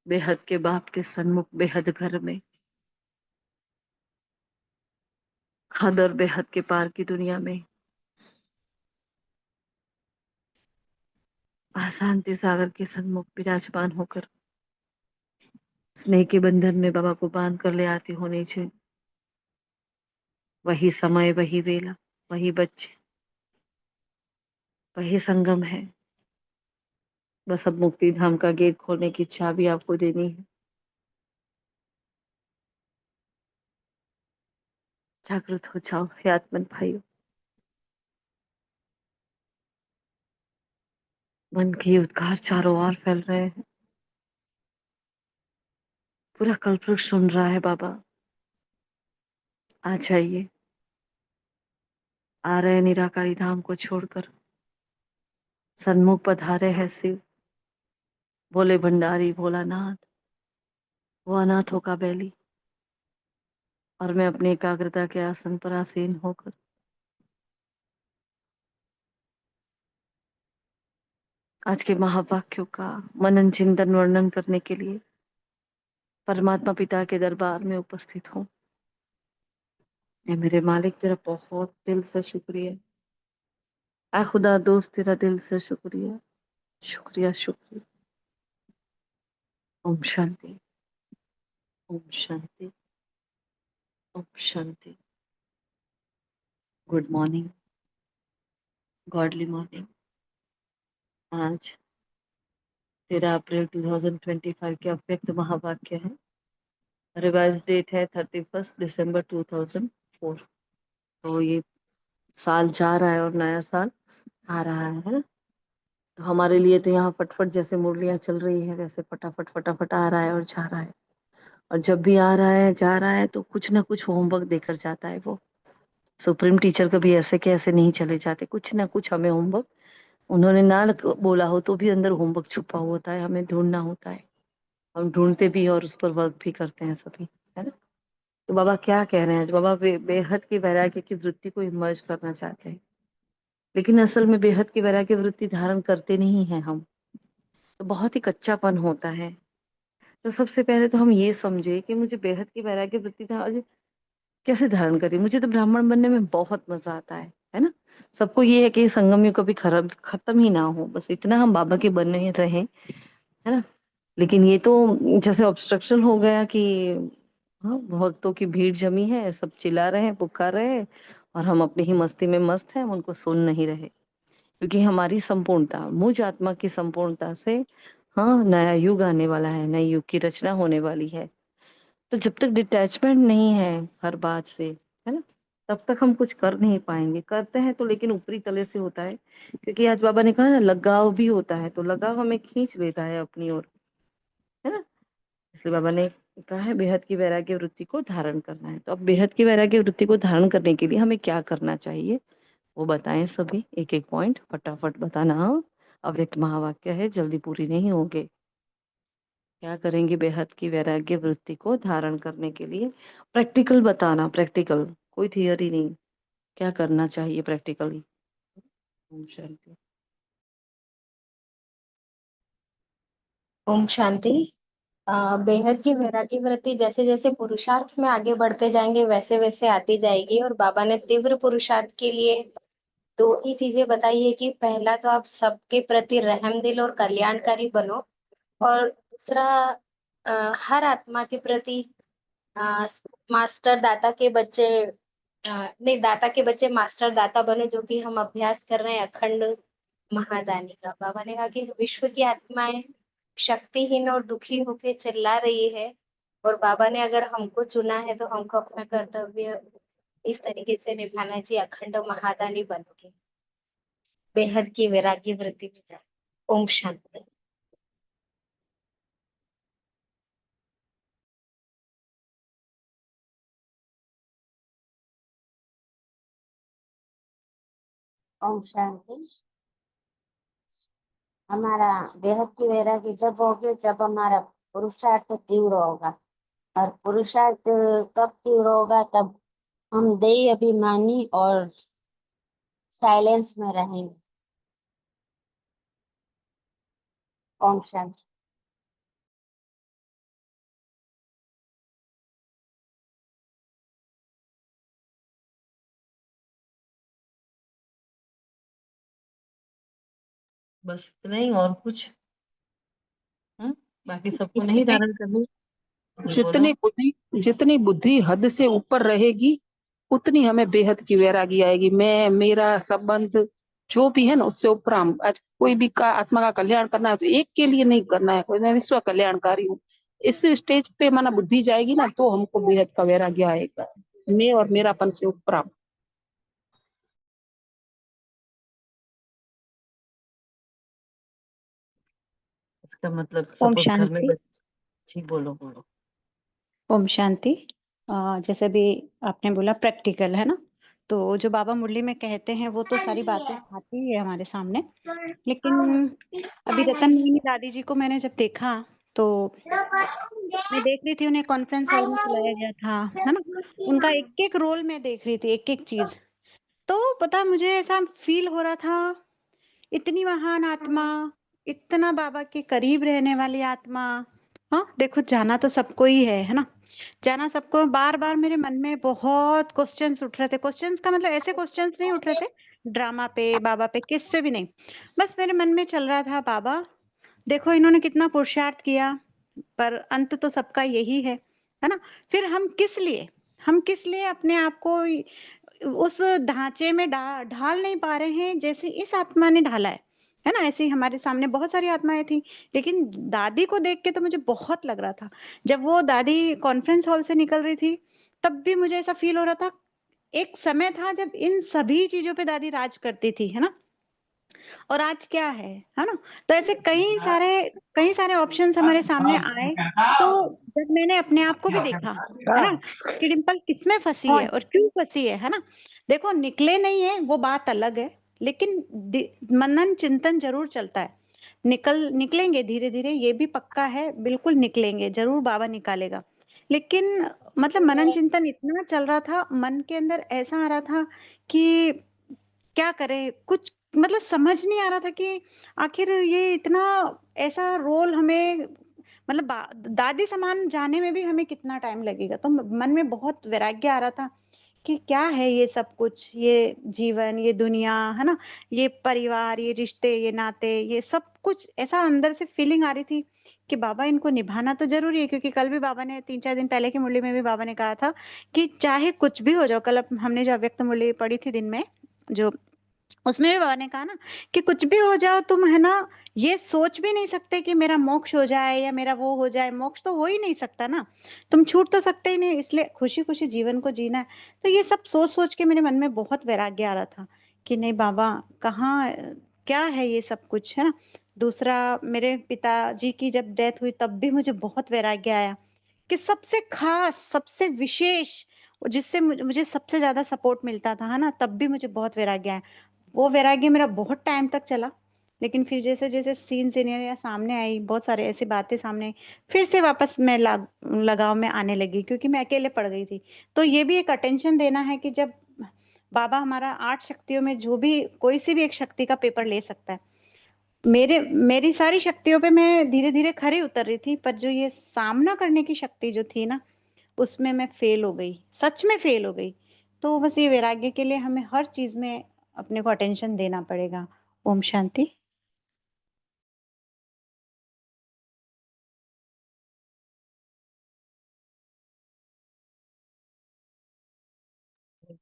बेहद के बाप के सन्मुख बेहद घर में, हद और बेहद के पार की दुनिया में, शांति सागर के सन्मुख विराजमान होकर स्नेह के बंधन में बाबा को बांध कर ले आती हो नीचे। वही समय, वही वेला, वही बच्चे, वही संगम है। बस अब मुक्ति धाम का गेट खोलने की चाबी आपको देनी है। जागृत हो जाओ हे आत्मन भाइयों। मन के उद्गार चारों ओर फैल रहे हैं। पूरा कल्पवृक्ष सुन रहा है बाबा। आ जाइए। आ रहे निराकारी धाम को छोड़कर, सन्मुख पधारे है शिव, भोले भंडारी भोलानाथ, वो अनाथों का बैली। और मैं अपनी एकाग्रता के आसन पर आसीन होकर आज के महावाक्यों का मनन चिंतन वर्णन करने के लिए परमात्मा पिता के दरबार में उपस्थित हूँ। ए मेरे मालिक, तेरा बहुत दिल से शुक्रिया। आ खुदा दोस्त, तेरा दिल से शुक्रिया, शुक्रिया शुक्रिया। ओम शांति, ओम शांति, ओम शांति। Good morning, godly morning. आज 13 अप्रैल 2025 के अव्यक्त महावाक्य है। रिवाइज डेट है 31 दिसंबर 2004। तो ये साल जा रहा है और नया साल आ रहा है। तो हमारे लिए तो यहाँ फटफट जैसे मुरलियां चल रही है, वैसे फटाफट फटाफट आ रहा है और जा रहा है। और जब भी आ रहा है जा रहा है तो कुछ ना कुछ होमवर्क देकर जाता है वो। सुप्रीम टीचर कभी ऐसे के ऐसे नहीं चले जाते, कुछ ना कुछ हमें होमवर्क, उन्होंने ना बोला हो तो भी अंदर होमवर्क छुपा होता है, हमें ढूंढना होता है। हम ढूंढते भी और उस पर वर्क भी करते हैं सभी, है ना। तो बाबा क्या कह रहे हैं आज? बाबा बेहद की वैराग्य की वृत्ति को इमर्ज करना चाहते हैं, लेकिन असल में बेहद की वैराग्य वृत्ति धारण करते नहीं है हम। तो बहुत ही कच्चापन होता है। तो सबसे पहले तो हम ये समझे कि मुझे बेहद की वैराग्य वृत्ति कैसे धारण करी। मुझे तो ब्राह्मण बनने में बहुत मजा आता है ना। सबको ये है कि संगम युग कभी खराब खत्म ही ना हो, बस इतना हम बाबा के बने रहे, है ना। लेकिन ये तो जैसे ऑब्स्ट्रक्शन हो गया कि हाँ, भक्तों की भीड़ जमी है, सब चिल्ला रहे हैं, पुकार रहे हैं, और हम अपनी ही मस्ती में मस्त हैं, हम उनको सुन नहीं रहे। क्योंकि हमारी संपूर्णता, मुझ आत्मा की संपूर्णता से हाँ नया युग आने वाला है, नई युग की रचना होने वाली है। तो जब तक डिटैचमेंट नहीं है हर बात से, है ना, तब तक हम कुछ कर नहीं पाएंगे। करते हैं तो लेकिन ऊपरी तले से होता है। क्योंकि आज बाबा ने कहा ना, लगाव भी होता है, तो लगाव हमें खींच लेता है अपनी ओर, है ना। इसलिए बाबा ने कहा है बेहद की वैराग्य वृत्ति को धारण करना है। तो अब बेहद की वैराग्य वृत्ति को धारण करने के लिए हमें क्या करना चाहिए, वो बताएं सभी। एक एक पॉइंट फटाफट बताना, हाँ? अव्यक्त महावाक्य है, जल्दी पूरी नहीं होंगे। क्या करेंगे बेहद की वैराग्य वृत्ति को धारण करने के लिए? प्रैक्टिकल बताना, प्रैक्टिकल, कोई थियरी नहीं। क्या करना चाहिए प्रैक्टिकली? ओम शांति। ओम शांति। बेहद की वैराग्य वृत्ति जैसे जैसे पुरुषार्थ में आगे बढ़ते जाएंगे वैसे वैसे आती जाएगी। और बाबा ने तीव्र पुरुषार्थ के लिए दो ही चीजें बताई है कि पहला तो आप सबके प्रति रहमदिल और कल्याणकारी बनो, और दूसरा हर आत्मा के प्रति अ, मास्टर दाता के बच्चे नहीं, दाता के बच्चे मास्टर दाता बने, जो कि हम अभ्यास कर रहे हैं अखंड महादानी का। बाबा ने कहा कि विश्व की आत्माएं शक्तिहीन और दुखी होके चिल्ला रही है, और बाबा ने अगर हमको चुना है तो हमको अपना कर्तव्य इस तरीके से निभाना चाहिए, अखंड महादानी बन के बेहद की वैराग्य वृत्ति में जाए। ओम शांति। ओम शांति। हमारा बेहद की वैरागी जब होगी जब हमारा पुरुषार्थ तीव्र होगा। और पुरुषार्थ कब तीव्र होगा? तब हम देह अभिमानी और साइलेंस में रहेंगे। ओम शांति। बस इतना ही, और कुछ? बाकी सबको नहीं इतनी धारण करनी? जी बोलो। जितनी बुद्धि हद से ऊपर रहेगी उतनी हमें बेहद की वैरागी आएगी। मैं, मेरा संबंध जो भी है ना उससे ऊपर हम आज कोई भी का आत्मा का कल्याण करना है तो एक के लिए नहीं करना है, कोई मैं विश्व कल्याणकारी हूँ। इस स्टेज पे माना बुद्धि जाएगी ना तो हमको बेहद का वैराग्य आएगा। मैं और मेरापन से ऊपर हम। इसका मतलब ओम सपोज घर में शांति। जी बोलो बोलो। ओम शांति। जैसे भी आपने बोला प्रैक्टिकल है ना, तो जो बाबा मुरली में कहते हैं वो तो सारी बातें आती ही है हमारे सामने। लेकिन अभी रतन मोहिनी दादी जी को मैंने जब देखा तो मैं देख रही थी, उन्हें कॉन्फ्रेंस हॉल में बुलाया गया था, है ना। उनका एक एक रोल मैं देख रही थी, एक एक चीज। तो पता मुझे ऐसा फील हो रहा था, इतनी महान आत्मा, इतना बाबा के करीब रहने वाली आत्मा। हाँ देखो, जाना तो सबको ही है ना। जाना सबको। बार बार मेरे मन में बहुत क्वेश्चंस उठ रहे थे। क्वेश्चंस का मतलब ऐसे क्वेश्चंस नहीं उठ रहे थे ड्रामा पे, बाबा पे, किस पे भी नहीं। बस मेरे मन में चल रहा था, बाबा देखो इन्होंने कितना पुरुषार्थ किया, पर अंत तो सबका यही है ना। फिर हम किस लिए अपने आप को उस ढांचे में ढाल नहीं पा रहे हैं जैसे इस आत्मा ने ढाला है ना। ऐसे ही हमारे सामने बहुत सारी आत्माएं थी, लेकिन दादी को देख के तो मुझे बहुत लग रहा था। जब वो दादी कॉन्फ्रेंस हॉल से निकल रही थी तब भी मुझे ऐसा फील हो रहा था, एक समय था जब इन सभी चीजों पे दादी राज करती थी, है ना। और आज क्या है ना। तो ऐसे कई सारे ऑप्शंस हमारे सामने आए। तो जब मैंने अपने आप को भी देखा, है ना, कि डिम्पल किसमें फंसी है और क्यों फंसी है ना। देखो निकले नहीं है वो बात अलग है, लेकिन मनन चिंतन जरूर चलता है। निकलेंगे धीरे धीरे, ये भी पक्का है, बिल्कुल निकलेंगे, जरूर बाबा निकालेगा। लेकिन मतलब मनन चिंतन इतना चल रहा था, मन के अंदर ऐसा आ रहा था कि क्या करें, कुछ मतलब समझ नहीं आ रहा था कि आखिर ये इतना ऐसा रोल हमें मतलब दादी समान जाने में भी हमें कितना टाइम लगेगा। तो मन में बहुत वैराग्य आ रहा था कि क्या है ये सब कुछ, ये जीवन, ये दुनिया, है ना, ये परिवार, ये रिश्ते, ये नाते, ये सब कुछ ऐसा अंदर से फीलिंग आ रही थी कि बाबा इनको निभाना तो जरूरी है। क्योंकि कल भी बाबा ने 3-4 दिन पहले की मुरली में भी बाबा ने कहा था कि चाहे कुछ भी हो जाओ। कल हमने जो अव्यक्त मुरली पढ़ी थी दिन में, जो उसमें भी बाबा ने कहा ना कि कुछ भी हो जाओ तुम, है ना, ये सोच भी नहीं सकते कि मेरा मोक्ष हो जाए या मेरा वो हो जाए। मोक्ष तो हो ही नहीं सकता ना, तुम छूट तो सकते ही नहीं, इसलिए खुशी खुशी जीवन को जीना है। तो ये सब सोच सोच के मेरे मन में बहुत वैराग्य आ रहा था कि नहीं बाबा, कहाँ क्या है ये सब कुछ, है ना। दूसरा, मेरे पिताजी की जब डेथ हुई तब भी मुझे बहुत वैराग्य आया कि सबसे खास, सबसे विशेष, जिससे मुझे सबसे ज्यादा सपोर्ट मिलता था, है ना, तब भी मुझे बहुत वैराग्य आया। वो वैराग्य मेरा बहुत टाइम तक चला, लेकिन फिर जैसे जैसे सीन सिनेरियो सामने आई, बहुत सारे ऐसी बातें सामने आई, फिर से वापस मैं लगाव में आने लगी, क्योंकि मैं अकेले पड़ गई थी। तो ये भी एक अटेंशन देना है कि जब बाबा हमारा 8 शक्तियों में जो भी कोई सी भी एक शक्ति का पेपर ले सकता है। मेरी सारी शक्तियों पे मैं धीरे धीरे खरी उतर रही थी, पर जो ये सामना करने की शक्ति जो थी ना, उसमें मैं फेल हो गई, सच में फेल हो गई। तो बस ये वैराग्य के लिए हमें हर चीज में अपने को अटेंशन देना पड़ेगा। ओम शांति।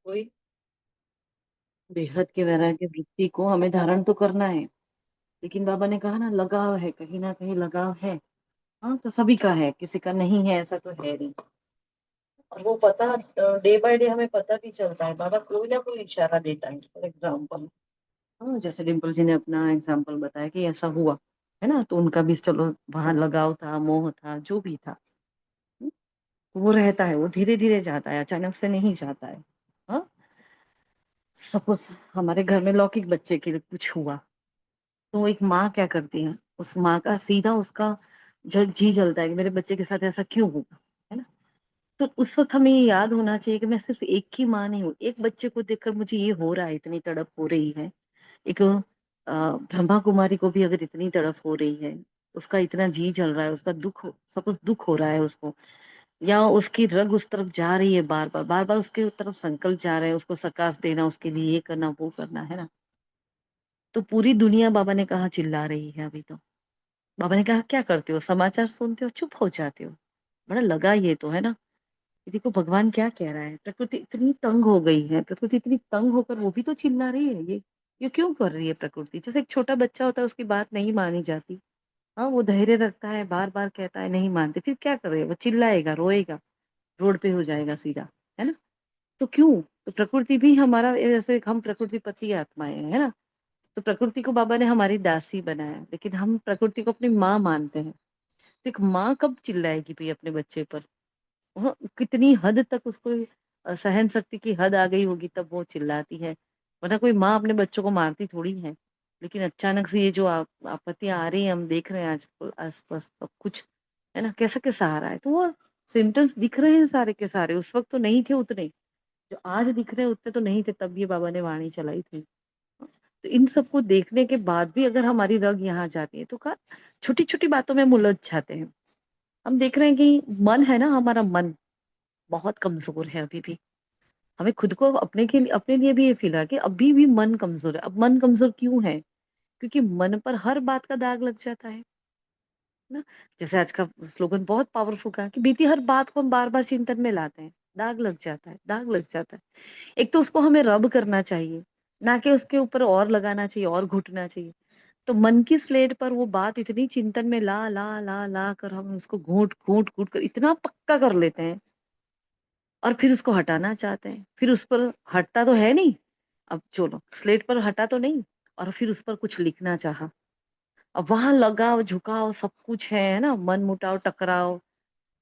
कोई बेहद के वैराग्य वृत्ति को हमें धारण तो करना है, लेकिन बाबा ने कहा ना लगाव है, कहीं ना कहीं लगाव है। हाँ तो सभी का है, किसी का नहीं है ऐसा तो है नहीं। और वो पता डे बाय डे हमें पता भी चलता है, बाबा कोई ना कोई इशारा देता है। फॉर एग्जाम्पल, हाँ जैसे डिम्पल जी ने अपना एग्जाम्पल बताया कि ऐसा हुआ है ना, तो उनका भी चलो वहां लगाव था, मोह था, जो भी था। वो रहता है, वो धीरे धीरे जाता है, अचानक से नहीं जाता है। हाँ सपोज हमारे घर में लौकिक बच्चे के लिए कुछ हुआ, तो एक माँ क्या करती है, उस माँ का सीधा उसका जी जलता है कि मेरे बच्चे के साथ ऐसा क्यों होगा, है ना। तो उस वक्त हमें ये याद होना चाहिए कि मैं सिर्फ एक ही माँ नहीं हूँ, एक बच्चे को देखकर मुझे ये हो रहा है, इतनी तड़प हो रही है। एक ब्रह्मा कुमारी को भी अगर इतनी तड़प हो रही है, उसका इतना जी जल रहा है, उसका सपोज दुख हो रहा है उसको, या उसकी रग उस तरफ जा रही है, बार बार उसके तरफ संकल्प जा रहा है, उसको सकाश देना, उसके लिए ये करना वो करना, है ना। तो पूरी दुनिया बाबा ने कहा चिल्ला रही है अभी तो। बाबा ने कहा क्या करते हो, समाचार सुनते हो, चुप हो जाते हो। बड़ा लगा ये तो, है ना। ये देखो भगवान क्या कह रहा है, प्रकृति इतनी तंग हो गई है, प्रकृति इतनी तंग होकर वो भी तो चिल्ला रही है। ये क्यों कर रही है प्रकृति? जैसे एक छोटा बच्चा होता है, उसकी बात नहीं मानी जाती, हाँ वो धैर्य रखता है, बार बार कहता है, नहीं मानते, फिर क्या करे, वो चिल्लाएगा, रोएगा, रोड पे हो जाएगा सीधा, है ना। तो क्यों? तो प्रकृति भी हमारा, जैसे हम प्रकृति पति आत्माएं हैं, है ना। तो प्रकृति को बाबा ने हमारी दासी बनाया, लेकिन हम प्रकृति को अपनी माँ मानते हैं। तो एक माँ कब चिल्लाएगी भाई अपने बच्चे पर? वह कितनी हद तक उसको सहन शक्ति की हद आ गई होगी, तब वो चिल्लाती है। वरना कोई माँ अपने बच्चों को मारती थोड़ी है। लेकिन अचानक से ये जो आपत्तियां आ रही है, हम देख रहे हैं आज आसपास सब कुछ, है ना, कैसा कैसा आ रहा है। तो वो सिम्टम्स दिख रहे हैं सारे के सारे, उस वक्त तो नहीं थे उतने, जो आज दिख रहे हैं उतने तो नहीं थे, तब ये बाबा ने वाणी चलाई थी। तो इन सबको देखने के बाद भी अगर हमारी रग यहाँ जाती है, तो का छोटी छोटी बातों में हम उलझ जाते हैं। हम देख रहे हैं कि मन है ना, हमारा मन बहुत कमजोर है अभी भी। हमें खुद को अपने लिए भी ये फील है कि अभी भी मन कमजोर है। अब मन कमजोर क्यों है? क्योंकि मन पर हर बात का दाग लग जाता है ना। जैसे आज का स्लोगन बहुत पावरफुल का है कि बीती हर बात को हम बार बार चिंतन में लाते हैं, दाग लग जाता है, दाग लग जाता है। एक तो उसको हमें रब करना चाहिए, ना कि उसके ऊपर और लगाना चाहिए और घुटना चाहिए। तो मन की स्लेट पर वो बात इतनी चिंतन में ला ला ला ला कर हम उसको घूट घूट घूट कर इतना पक्का कर लेते हैं, और फिर उसको हटाना चाहते हैं। फिर उस पर हटता तो है नहीं, अब चलो स्लेट पर हटा तो नहीं, और फिर उस पर कुछ लिखना चाहा। अब वहां लगाव झुकाव सब कुछ है ना, मन मुटाव टकराव,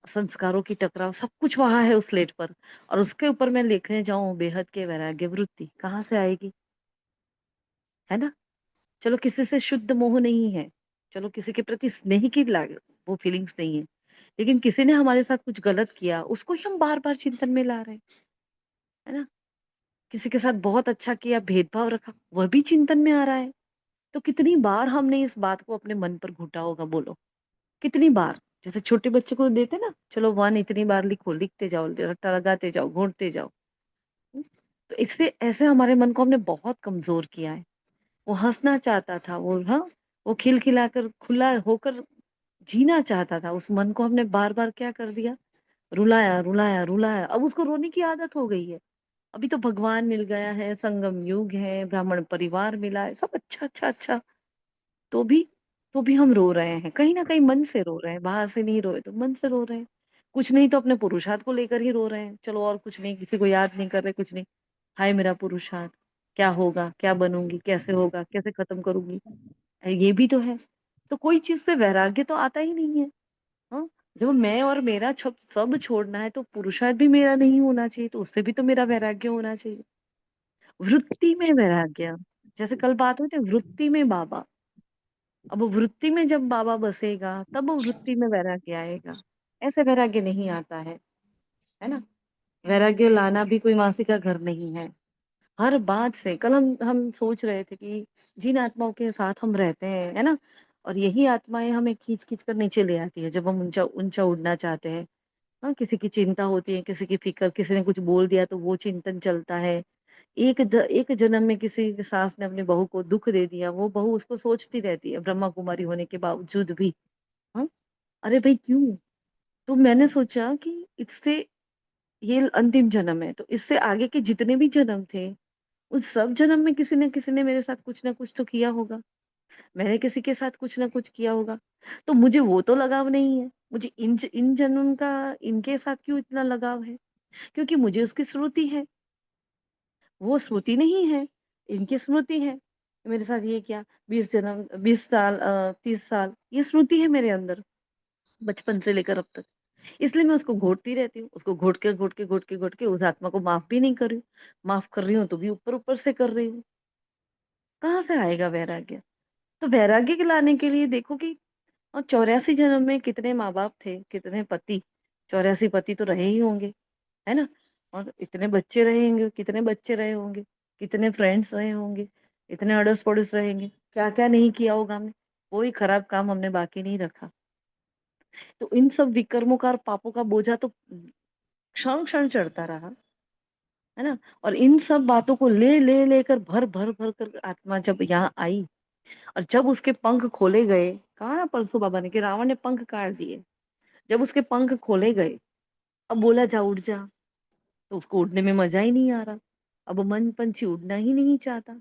संस्कारों की टकराव, सब कुछ वहां है उस स्लेट पर। और उसके ऊपर मैं लिखने जाऊं बेहद के वैराग्य वृत्ति, कहाँ से आएगी? है ना। चलो किसी से शुद्ध मोह नहीं है, चलो किसी के प्रति स्नेह की लाग वो फीलिंग्स नहीं है, लेकिन किसी ने हमारे साथ कुछ गलत किया, उसको ही हम बार बार चिंतन में ला रहे हैं, है ना। किसी के साथ बहुत अच्छा किया, भेदभाव रखा, वह भी चिंतन में आ रहा है। तो कितनी बार हमने इस बात को अपने मन पर घुटा होगा, बोलो कितनी बार। जैसे छोटे बच्चे को देते ना, चलो वन इतनी बार लिखो, लिखते जाओ, रट्टा लगाते जाओ, घोटते जाओ। हम्म? तो इससे ऐसे हमारे मन को हमने बहुत कमजोर किया है। वो हंसना चाहता था, वो हाँ, वो खिलखिलाकर खुला होकर जीना चाहता था, उस मन को हमने बार बार क्या कर दिया, रुलाया रुलाया रुलाया। अब उसको रोने की आदत हो गई है। अभी तो भगवान मिल गया है, संगम युग है, ब्राह्मण परिवार मिला है, सब अच्छा अच्छा अच्छा, तो भी तो भी हम रो रहे हैं, कहीं ना कहीं मन से रो रहे हैं, बाहर से नहीं रोए तो मन से रो रहे हैं। कुछ नहीं तो अपने पुरुषार्थ को लेकर ही रो रहे हैं, चलो और कुछ नहीं, किसी को याद नहीं कर रहे, कुछ नहीं। हाय मेरा पुरुषार्थ, क्या होगा, क्या बनूंगी, कैसे होगा, कैसे खत्म करूंगी, ये भी तो है। तो कोई चीज से वैराग्य तो आता ही नहीं है। हाँ, जब मैं और मेरा सब छोड़ना है, तो पुरुषार्थ भी मेरा नहीं होना चाहिए, तो उससे भी तो मेरा वैराग्य होना चाहिए। वृत्ति में वैराग्य, जैसे कल बात हुई थी वृत्ति में बाबा। अब वृत्ति में जब बाबा बसेगा, तब वो वृत्ति में वैराग्य आएगा। ऐसे वैराग्य नहीं आता है ना। वैराग्य लाना भी कोई मासी का घर नहीं है। हर बात से कल हम सोच रहे थे कि जिन आत्माओं के साथ हम रहते हैं, है ना, और यही आत्माएं हमें खींच खींच कर नीचे ले आती है जब हम ऊंचा ऊंचा उड़ना चाहते हैं। हाँ, किसी की चिंता होती है, किसी की फिक्र, किसी ने कुछ बोल दिया तो वो चिंतन चलता है। एक जन्म में किसी की सास ने अपनी बहू को दुख दे दिया, वो बहू उसको सोचती रहती है ब्रह्मा कुमारी होने के बावजूद भी। हाँ, अरे भाई क्यों? तो मैंने सोचा कि इससे, ये अंतिम जन्म है, तो इससे आगे के जितने भी जन्म थे, उस सब जन्म में किसी न किसी ने मेरे साथ कुछ ना कुछ तो किया होगा, मैंने किसी के साथ कुछ ना कुछ किया होगा। तो मुझे वो तो लगाव नहीं है, मुझे इन जन्म का इनके साथ क्यों इतना लगाव है? क्योंकि मुझे उसकी स्मृति है, वो स्मृति नहीं है, इनकी स्मृति है। मेरे साथ ये क्या, 20 जन्म, 20 साल, 30 साल, ये स्मृति है मेरे अंदर, बचपन से लेकर अब तक। इसलिए मैं उसको घोटती रहती हूँ, उसको घोट के उस आत्मा को माफ भी नहीं कर रही हूँ। माफ कर रही हूँ तो भी ऊपर ऊपर से कर रही हूँ। कहाँ से आएगा वैराग्य? तो वैराग्य के लाने के लिए देखो कि, और 84 जन्म में कितने माँ बाप थे, कितने पति, 84 पति तो रहे ही होंगे, है ना। और इतने बच्चे रहेंगे, कितने बच्चे रहे होंगे, कितने फ्रेंड्स रहे होंगे, इतने अड़ोस पड़ोस रहेंगे, क्या क्या नहीं किया होगा हमने, कोई खराब काम हमने बाकी नहीं रखा। तो इन सब विकर्मों का और पापों का बोझा तो क्षण क्षण चढ़ता रहा। है ना। और इन सब बातों को ले ले लेकर भर भर भर कर आत्मा जब यहाँ आई, और जब उसके पंख खोले गए, कहा ना परसों बाबा ने कि रावण ने पंख काट दिए, जब उसके पंख खोले गए, अब बोला जा उड़ जा, तो उसको उड़ने में मजा ही नहीं आ रहा। अब वो मन पंछी उड़ना ही नहीं चाहता।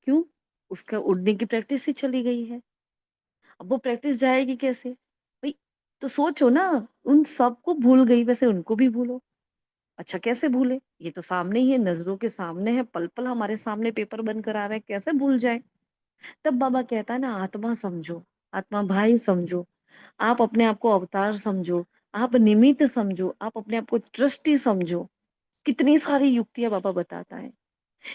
क्यों? उसका उड़ने की प्रैक्टिस ही चली गई है। अब वो प्रैक्टिस जाएगी कैसे भाई? तो सोचो ना, उन सबको भूल गई, वैसे उनको भी भूलो। अच्छा कैसे भूले? ये तो सामने ही है, नजरों के सामने है, पल पल हमारे सामने पेपर बन कर आ रहा है, कैसे भूल जाए? तब बाबा कहता है ना, आत्मा समझो, आत्मा भाई समझो, आप अपने आप को अवतार समझो, आप निमित्त समझो, आप अपने आप को दृष्टि समझो। कितनी सारी युक्तियां बाबा बताता है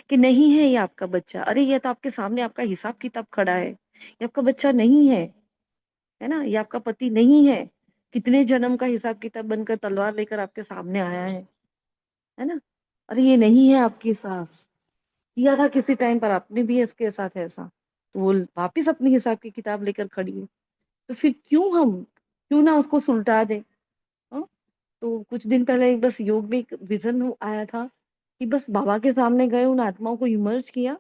कि नहीं है ये आपका बच्चा, अरे ये तो आपके सामने आपका हिसाब किताब खड़ा है, ये आपका बच्चा नहीं है, है ना, ये आपका पति नहीं है, कितने जन्म का हिसाब किताब बनकर तलवार लेकर आपके सामने आया है ना। अरे ये नहीं है आपकी सास, किया था किसी टाइम पर आपने भी इसके साथ ऐसा, तो वो वापिस अपनी हिसाब की किताब लेकर खड़ी है। तो फिर क्यों ना उसको सुलटा दे। हाँ? तो कुछ दिन पहले एक बस योग में एक विजन आया था कि बस बाबा के सामने गए, उन आत्माओं को इमर्ज किया,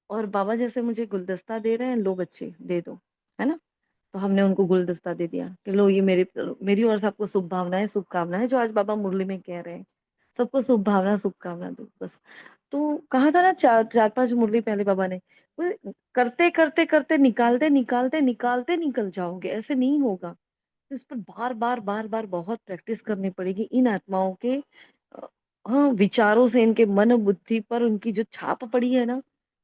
और बाबा जैसे मुझे गुलदस्ता दे रहे हैं, लो बच्चे दे दो, है ना। तो हमने उनको गुलदस्ता दे दिया कि लो ये मेरी मेरी और सबको शुभ भावनाएं, शुभकामनाएं, जो आज बाबा मुरली में कह रहे हैं, सबको शुभ भावना शुभकामना दो बस। तो कहा था ना, चार चार पांच मुरली पहले बाबा ने, वो करते करते करते निकालते निकालते निकालते निकल जाओगे, ऐसे नहीं होगा। तो इस पर बार बार बार बार बहुत प्रैक्टिस करनी पड़ेगी इन आत्माओं के हाँ विचारों से, इनके मन बुद्धि पर उनकी जो छाप पड़ी है ना,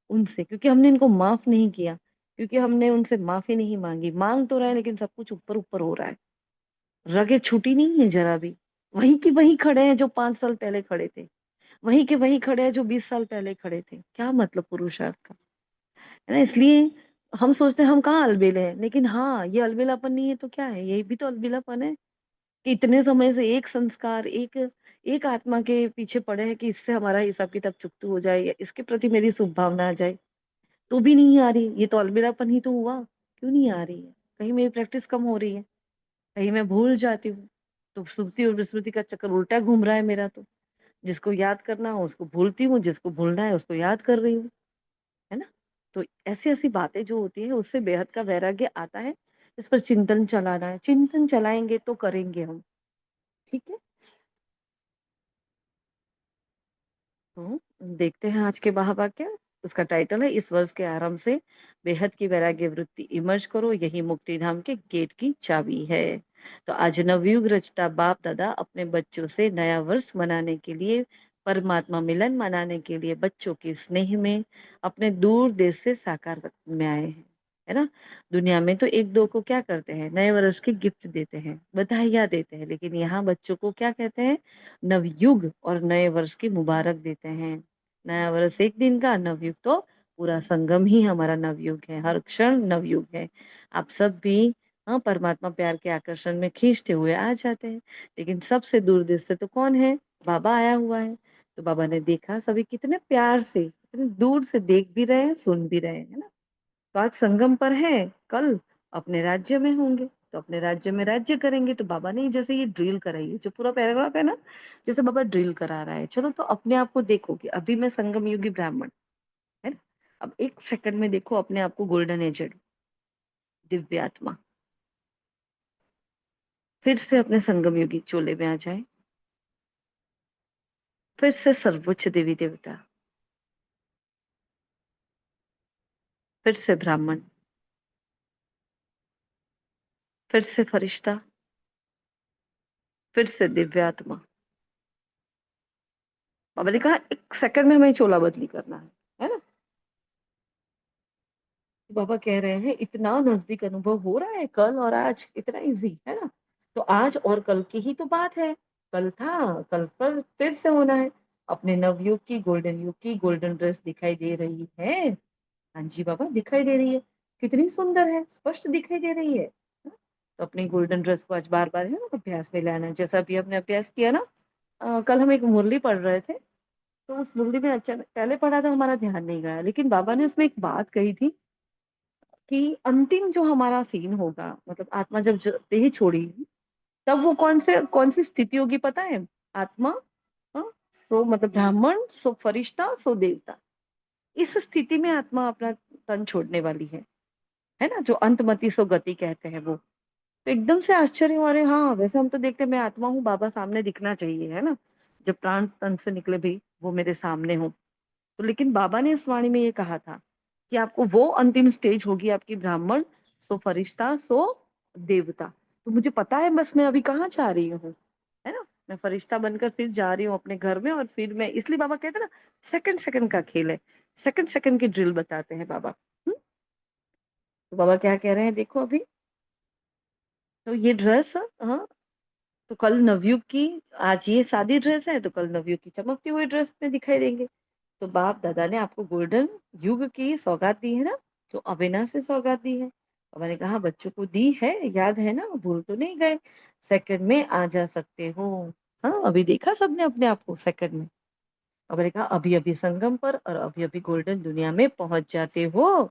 उनसे, क्योंकि हमने इनको माफ नहीं किया, क्योंकि हमने उनसे माफी नहीं मांगी। मांग तो रहा है लेकिन सब कुछ ऊपर ऊपर हो रहा है, रगे छूटी नहीं है जरा भी। वही के वही खड़े हैं जो 5 साल पहले खड़े थे, वही के वही खड़े हैं जो 20 साल पहले खड़े थे। क्या मतलब पुरुषार्थ का, है ना। इसलिए हम सोचते हैं हम कहाँ अलबेले हैं, लेकिन हाँ ये अलबेलापन नहीं है तो क्या है, ये भी तो अलबेलापन है कि इतने समय से एक संस्कार, एक एक आत्मा के पीछे पड़े हैं कि इससे हमारा हिसाब किताब चुकता हो जाए, या इसके प्रति मेरी शुभ भावना आ जाए, तो भी नहीं आ रही। ये तो अलबेलापन ही तो हुआ। क्यों नहीं आ रही है? कहीं मेरी प्रैक्टिस कम हो रही है, कहीं मैं भूल जाती हूँ। तो सुक्ति और विस्मृति का चक्कर उल्टा घूम रहा है मेरा तो। जिसको याद करना हो उसको भूलती हूँ, जिसको भूलना है उसको याद कर रही हूँ, है ना। तो ऐसी ऐसी बातें जो होती है उससे बेहद का वैराग्य आता है। इस पर चिंतन चलाना है, चिंतन चलाएंगे तो करेंगे हम। ठीक है। तो देखते हैं आज के महावाक्य। उसका टाइटल है, इस वर्ष के आरंभ से बेहद की वैराग्य वृत्ति इमर्ज करो, यही मुक्ति धाम के गेट की चाबी है। तो आज नवयुग रचता बाप दादा अपने बच्चों से नया वर्ष मनाने के लिए, परमात्मा मिलन मनाने के लिए बच्चों के स्नेह में अपने दूर देश से साकार में आए हैं, है ना। दुनिया में तो एक दो को क्या करते हैं, नए वर्ष की गिफ्ट देते हैं, बधाइयां देते हैं, लेकिन यहाँ बच्चों को क्या कहते हैं, नवयुग और नए वर्ष की मुबारक देते हैं। नया वर्ष एक दिन का, नवयुग तो पूरा संगम ही हमारा नवयुग है, हर क्षण नवयुग है। आप सब भी हाँ परमात्मा प्यार के आकर्षण में खींचते हुए आ जाते हैं, लेकिन सबसे दूर देश से तो कौन है, बाबा आया हुआ है। तो बाबा ने देखा सभी कितने प्यार से, कितने दूर से देख भी रहे हैं, सुन भी रहे हैं, है ना। तो आज संगम पर है, कल अपने राज्य में होंगे, तो अपने राज्य में राज्य करेंगे। तो बाबा ने जैसे ये ड्रिल कराई है, जो पूरा पैराग्राफ है ना, जैसे बाबा ड्रिल करा रहा है, चलो तो अपने आप को देखो कि अभी मैं संगम युगी ब्राह्मण, है ना। अब 1 सेकंड में देखो अपने आप को गोल्डन एजेड दिव्य आत्मा, फिर से अपने संगम युगी चोले में आ जाए, फिर से सर्वोच्च देवी देवता, फिर से ब्राह्मण, फिर से फरिश्ता, फिर से दिव्य आत्मा। बाबा ने कहा 1 सेकंड में हमें चोला बदली करना है ना। बाबा कह रहे हैं इतना नजदीक अनुभव हो रहा है, कल और आज इतना इजी है ना। तो आज और कल की ही तो बात है, कल था, कल पर फिर से होना है। अपने नवयुग की, गोल्डन युग की गोल्डन ड्रेस दिखाई दे रही है। हाँ जी बाबा दिखाई दे रही है, कितनी सुंदर है, स्पष्ट दिखाई दे रही है। तो अपनी गोल्डन ड्रेस को आज बार बार है ना अभ्यास में लाना है, जैसा भी हमने अभ्यास किया ना। कल हम एक मुरली पढ़ रहे थे, तो उस मुरली में अचानक पहले पढ़ा था, हमारा ध्यान नहीं गया, लेकिन बाबा ने उसमें एक बात कही थी कि अंतिम जो हमारा सीन होगा, मतलब आत्मा जब देह छोड़ी, तब वो कौन सी स्थिति होगी पता है, आत्मा हाँ सो मतलब ब्राह्मण, सो फरिश्ता, सो देवता। इस स्थिति में आत्मा अपना तन छोड़ने वाली है ना? जो अंतमति सो गति कहते हैं वो। तो एकदम से आश्चर्य हुआ, अरे हाँ, वैसे हम तो देखते हैं मैं आत्मा हूँ, बाबा सामने दिखना चाहिए, है ना? जब प्राण तन से निकले भी वो मेरे सामने हो। तो लेकिन बाबा ने इस वाणी में ये कहा था कि आपको वो अंतिम स्टेज होगी आपकी, ब्राह्मण, सो फरिश्ता, सो देवता। तो मुझे पता है बस मैं अभी कहाँ जा रही हूँ, है ना? मैं फरिश्ता बनकर फिर जा रही हूँ अपने घर में, और फिर मैं, इसलिए बाबा कहते हैं ना, सेकंड सेकंड का खेल है, सेकंड सेकंड की ड्रिल बताते हैं बाबा। तो बाबा क्या कह रहे हैं देखो अभी। तो ये ड्रेस, हाँ, तो कल नवयुग की, आज ये सादी ड्रेस है तो कल नवयुग की चमकती हुई ड्रेस में दिखाई देंगे। तो बाप दादा ने आपको गोल्डन युग की सौगात दी है ना, जो अविनाशी सौगात दी है। और मैंने कहा बच्चों को दी है, याद है ना, भूल तो नहीं गए, सेकंड में आ जा सकते हो। हाँ, अभी देखा सबने अपने आप को सेकंड में। और मैंने कहा अभी अभी संगम पर और अभी अभी गोल्डन दुनिया में पहुंच जाते हो।